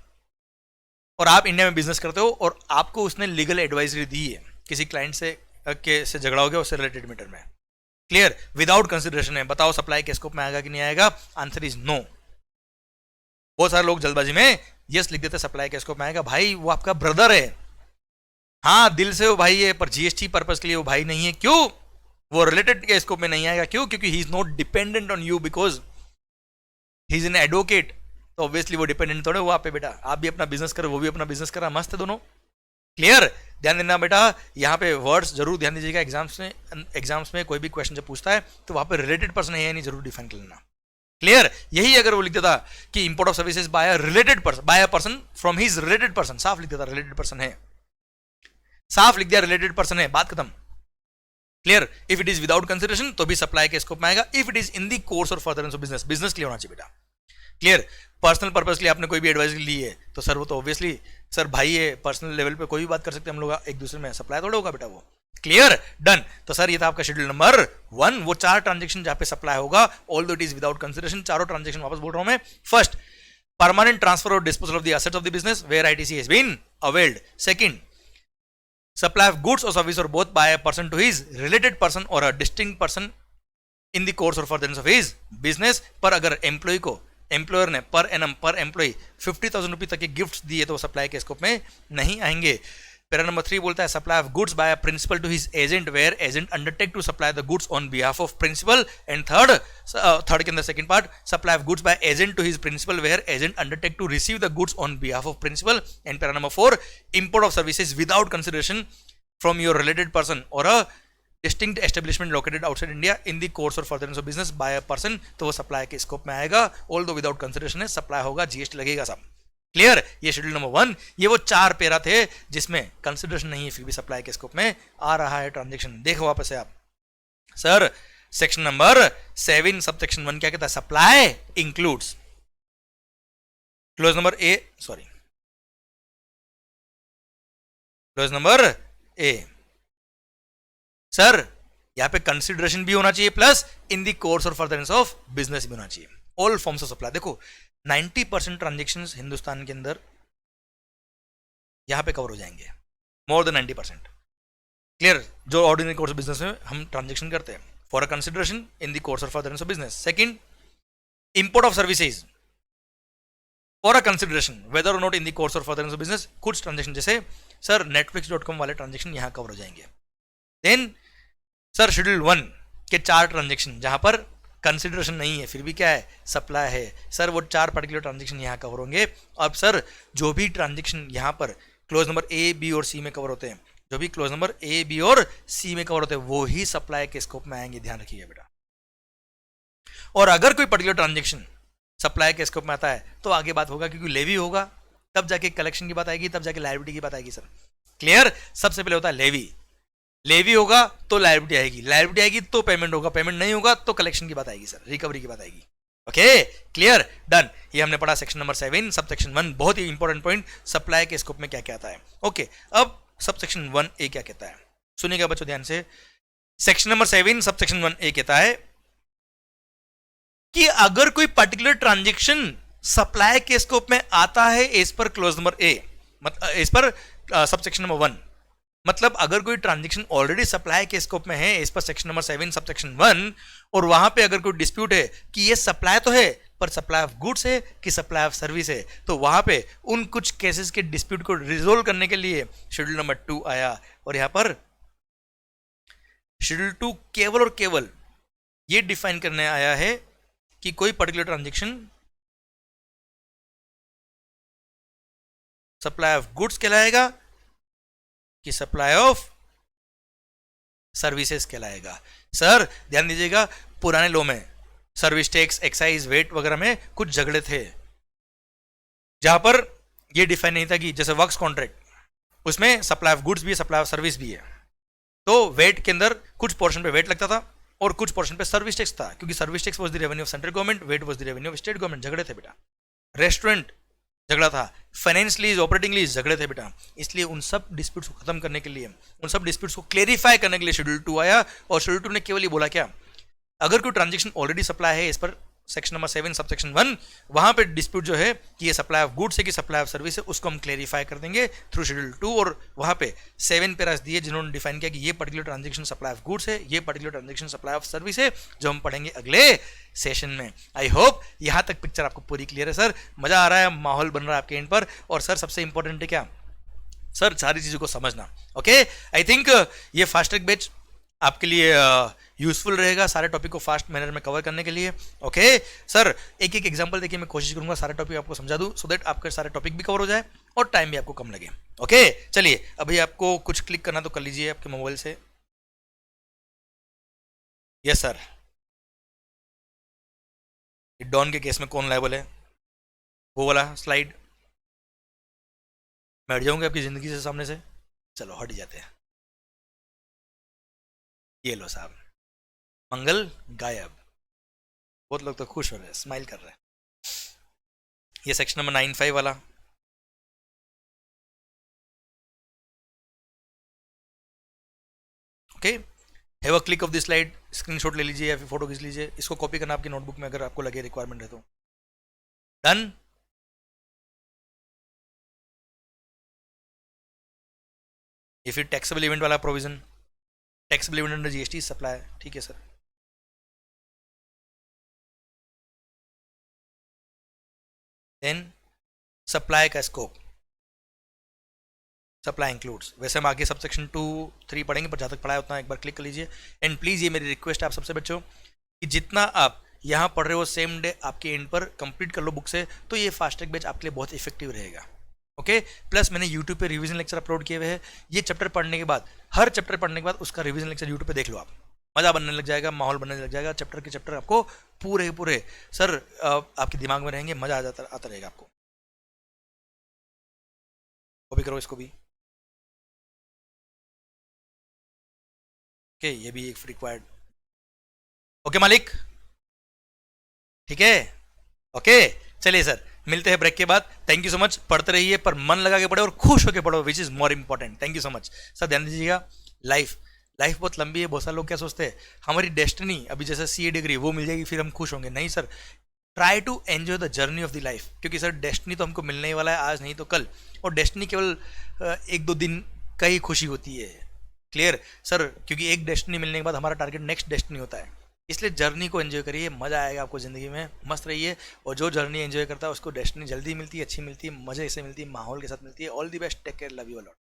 Speaker 1: और आप इंडिया में बिजनेस करते हो और आपको उसने लीगल एडवाइजरी दी है किसी क्लाइंट से झगड़ा हो गया उससे रिलेटेड मैटर में, क्लियर, विदाउट कंसिडरेशन है, बताओ सप्लाई के स्कोप में आएगा कि नहीं आएगा? Answer is no. बहुत सारे लोग जल्दबाजी में यस लिख देते सप्लाई के स्कोप में आएगा। भाई वो आपका ब्रदर है, हाँ दिल से वो भाई है, पर जीएसटी पर्पस के लिए वो भाई नहीं है। क्यों? वो रिलेटेड के स्कोप में नहीं आएगा। क्यों? क्योंकि he is not dependent on you, because he is an advocate. तो ऑब्वियसली वो डिपेंडेंट थोड़े वो आप पे बेटा, आप भी अपना बिजनेस करो वो भी अपना बिजनेस करा, मस्त है दोनों। क्लियर? ध्यान देना बेटा, यहाँ पे वर्ड्स जरूर ध्यान दीजिएगा। एग्जाम्स में कोई भी क्वेश्चन जब पूछता है तो वहां पे रिलेटेड पर्सन है या नहीं जरूर डिफाइन कर लेना। क्लियर? यही अगर वो लिख देता कि import of services by a related person, by a person from his related person, साफ लिख देता रिलेटेड पर्सन है, साफ लिख दिया रिलेटेड पर्सन है, बात खत्म। Clear? If it is without consideration तो भी सप्लाई के स्कोप में आएगा। If it is in the course और फर्दरेंस ऑफ बिजनेस, बिजनेस के लिए होना चाहिए बेटा। क्लियर? पर्सनल पर्पस के लिए आपने कोई भी एडवाइस ली है तो सर वो तो ऑब्वियसली सर भाई है, पर्सनल लेवल पे कोई भी बात कर सकते हैं हम लोग एक दूसरे में, सप्लाई थोड़ा होगा बेटा वो। क्लियर? डन। तो सर ये था आपका शेड्यूल नंबर 1, वो 4 ट्रांजेक्शन जहां पे सप्लाई होगा, although it is without consideration. चारों ट्रांजेक्शन वापस बोल रहा हूं मैं। First, permanent transfer or disposal of the assets of the business where ITC has been availed. Second, supply of goods or service or both by a person to his related person or a distinct person in the course or furtherance of his business। पर अगर employ को employer ने पर annum per employee 50,000 रुपये तक के gift दिए तो सप्लाई के स्कोप में नहीं आएंगे। पैरा नंबर 3 बोलता है supply of goods by a principal to his agent where agent undertake to supply the goods on behalf of principal. And third के अंदर second part, supply of goods by agent to his principal where agent undertake to receive the goods on behalf of principal. And para number 4, import of services without consideration from your related person or a distinct establishment located outside India in the course और furtherance of business by a person, तो वो supply के scope में आएगा। Although without consideration है, supply होगा, GST लगेगा सब। क्लियर? ये शेड्यूल नंबर 1, ये वो 4 पेरा थे जिसमें कंसिडरेशन नहीं है फिर भी सप्लाई के स्कोप में आ रहा है ट्रांजेक्शन। देखो वापस से आप sir, section number 7 sub section 1 क्या कहता है? सप्लाई इंक्लूड्स क्लोज नंबर ए, सॉरी क्लोज नंबर ए। सर यहां पे कंसिडरेशन भी होना चाहिए प्लस इन दी कोर्स और फर्दरेंस ऑफ बिजनेस भी होना चाहिए। All forms of supply. देखो 90% ट्रांजेक्शन हिंदुस्तान के अंदर यहां पे कवर हो जाएंगे, मोर देन 90%। क्लियर? जो ऑर्डिनरी कोर्स ऑफ बिजनेस में हम ट्रांजेक्शन करते हैं for a consideration in the course और furtherance of business. Second, import of services for a consideration whether or not in the course और furtherance of business. कुछ transaction जैसे sir netflix.com वाले transaction यहां कवर हो जाएंगे। देन सर शेड्यूल 1 के 4 transaction जहां पर कंसिडरेशन नहीं है फिर भी क्या है? सप्लाई है। सर वो 4 पर्टिकुलर ट्रांजेक्शन यहां कवर होंगे। अब सर जो भी ट्रांजेक्शन यहां पर क्लोज नंबर ए, बी और सी में कवर होते हैं, जो भी क्लोज नंबर ए, बी और सी में कवर होते हैं वो ही सप्लाई के स्कोप में आएंगे, ध्यान रखिएगा बेटा। और अगर कोई पर्टिकुलर ट्रांजेक्शन सप्लाई के स्कोप में आता है तो आगे बात होगा, क्योंकि लेवी होगा तब जाके कलेक्शन की बात आएगी, तब जाके लायबिलिटी की बात आएगी। Sir clear? सबसे पहले होता है लेवी, लेवी होगा तो लायबिलिटी आएगी, लायबिलिटी आएगी तो पेमेंट होगा, पेमेंट नहीं होगा तो कलेक्शन की बात आएगी, सर रिकवरी की बात आएगी। Okay clear? डन। ये हमने पढ़ा सेक्शन नंबर 7 सब सेक्शन 1, बहुत ही इंपॉर्टेंट पॉइंट, सप्लाई के स्कोप में क्या क्या आता है। ओके, अब सब सेक्शन 1A क्या कहता है, सुनिएगा बच्चों ध्यान से। Section number 7 sub section 1A कहता है कि अगर कोई पर्टिकुलर ट्रांजेक्शन सप्लाई के स्कोप में आता है एज पर क्लोज नंबर ए, मतलब as per sub section number 1, मतलब अगर कोई ट्रांजेक्शन ऑलरेडी सप्लाई के स्कोप में है as per section number 7 sub section 1, और वहां पे अगर कोई डिस्प्यूट है कि ये सप्लाई तो है पर सप्लाई ऑफ गुड्स है कि सप्लाई ऑफ सर्विस है, तो वहां पे उन कुछ केसेस के डिस्प्यूट को रिजोल्व करने के लिए शेड्यूल नंबर 2 आया। और यहां पर शेड्यूल 2 केवल और केवल ये डिफाइन करने आया है कि कोई particular transaction supply of goods कहलाएगा कि सप्लाई ऑफ सर्विसेज कहलाएगा। सर ध्यान दीजिएगा, पुराने लॉ में सर्विस टैक्स, एक्साइज, वेट वगैरह में कुछ झगड़े थे जहां पर यह डिफाइन नहीं था कि जैसे वर्क्स कॉन्ट्रैक्ट उसमें सप्लाई ऑफ गुड्स भी है, सप्लाई ऑफ सर्विस भी है, तो वेट के अंदर कुछ पोर्शन पे वेट लगता था और कुछ पोर्शन पे सर्विस टैक्स था, क्योंकि service tax was the revenue of central government, wait was the revenue of state government. झगड़े थे बेटा, रेस्टोरेंट झगड़ा था, फाइनेंस लीज, ऑपरेटिंग लीज झगड़े थे बेटा। इसलिए उन सब डिस्प्यूट्स को खत्म करने के लिए, उन सब डिस्प्यूट्स को क्लेरिफाई करने के लिए शेड्यूल 2 आया। और शेड्यूल 2 ने केवल ये बोला क्या, अगर कोई ट्रांजेक्शन ऑलरेडी सप्लाई है इस पर सेक्शन नंबर 7 सबसेक्शन 1, वहां पे डिस्प्यूट जो है कि ये सप्लाई ऑफ गुड्स है कि सप्लाई ऑफ सर्विस है, उसको हम क्लेरिफाई कर देंगे थ्रू शेड्यूल 2, और वहां पे 7 पैरास दिए जिन्होंने डिफाइन किया कि ये particular transaction supply of goods है, ये particular transaction supply of service है, जो हम पढ़ेंगे अगले सेशन में। आई होप यहां तक पिक्चर आपको पूरी क्लियर है सर, मजा आ रहा है, माहौल बन रहा है आपके एंड पर। और सर सबसे इंपॉर्टेंट है क्या सर, सारी चीजों को समझना। ओके, आई थिंक ये फास्ट ट्रैक बैच आपके लिए यूजफुल रहेगा सारे टॉपिक को फास्ट मैनर में कवर करने के लिए। ओके सर, एक एक एग्जांपल देखिए, मैं कोशिश करूंगा सारे टॉपिक आपको समझा दूं, सो दैट आपके सारे टॉपिक भी कवर हो जाए और टाइम भी आपको कम लगे। ओके चलिए, अभी आपको कुछ क्लिक करना तो कर लीजिए आपके मोबाइल से। यस सर, डॉन के केस में कौन लायबल है, वो वाला स्लाइड मैं हट जाऊंगा आपकी जिंदगी से सामने से। चलो हट जाते हैं। ये लो साहब, मंगल गायब। बहुत लोग तो खुश हो रहे हैं, स्माइल कर रहे हैं। ये सेक्शन नंबर 9(5) वाला। Okay, have a click of this slide, screenshot ले लीजिए या फिर फोटो खींच लीजिए, इसको कॉपी करना आपकी नोटबुक में अगर आपको लगे रिक्वायरमेंट है तो। डन। ये फिर टैक्सेबल इवेंट वाला provision, taxable event under GST supply, ठीक है सर। देन सप्लाई का स्कोप, सप्लाई इंक्लूड्स, वैसे हम आगे सब सेक्शन 2, 3 पढ़ेंगे, पर जहाँ तक पढ़ाया उतना एक बार क्लिक कर लीजिए। एंड प्लीज़ ये मेरी रिक्वेस्ट है आप सबसे बच्चों कि जितना आप यहाँ पढ़ रहे हो सेम डे आपके एंड पर कंप्लीट कर लो बुक से, तो ये फास्ट ट्रैक बैच आपके लिए बहुत इफेक्टिव रहेगा। ओके, प्लस मैंने यूट्यूब पे रिवीजन लेक्चर अपलोड किए हुए हैं। ये चैप्टर पढ़ने के बाद, हर चैप्टर पढ़ने के बाद उसका रिवीजन लेक्चर यूट्यूब पे देख लो आप, मजा बनने लग जाएगा, माहौल बनने लग जाएगा, चैप्टर के चैप्टर आपको पूरे पूरे सर आपके दिमाग में रहेंगे, मजा आता रहेगा आपको। कॉपी करो इसको भी। ओके, ये भी एक रिक्वायर्ड। ओके मालिक, ठीक है। ओके चलिए सर, मिलते हैं ब्रेक के बाद। थैंक यू सो मच, पढ़ते रहिए पर मन लगा के पढ़ो और खुश होकर पढ़ो, which is more important. Thank you so much sir. ध्यान दीजिएगा, लाइफ बहुत लंबी है। बहुत सारे लोग क्या सोचते हैं हमारी डेस्टिनी अभी जैसे सीए डिग्री वो मिल जाएगी फिर हम खुश होंगे। नहीं sir, try to enjoy the journey of the life, क्योंकि सर डेस्टिनी तो हमको मिलने ही वाला है, आज नहीं तो कल, और डेस्टिनी केवल 1-2 दिन का ही खुशी होती है। क्लियर सर, क्योंकि एक डेस्टिनी मिलने के बाद हमारा टारगेट नेक्स्ट डेस्टिनी होता है। इसलिए जर्नी को एंजॉय करिए, मजा आएगा आपको ज़िंदगी में, मस्त रहिए। और जो जर्नी एंजॉय करता है उसको डेस्टिनी जल्दी मिलती है, अच्छी मिलती है, मजे से मिलती है, माहौल के साथ मिलती है। All the best, take care, love you a lot.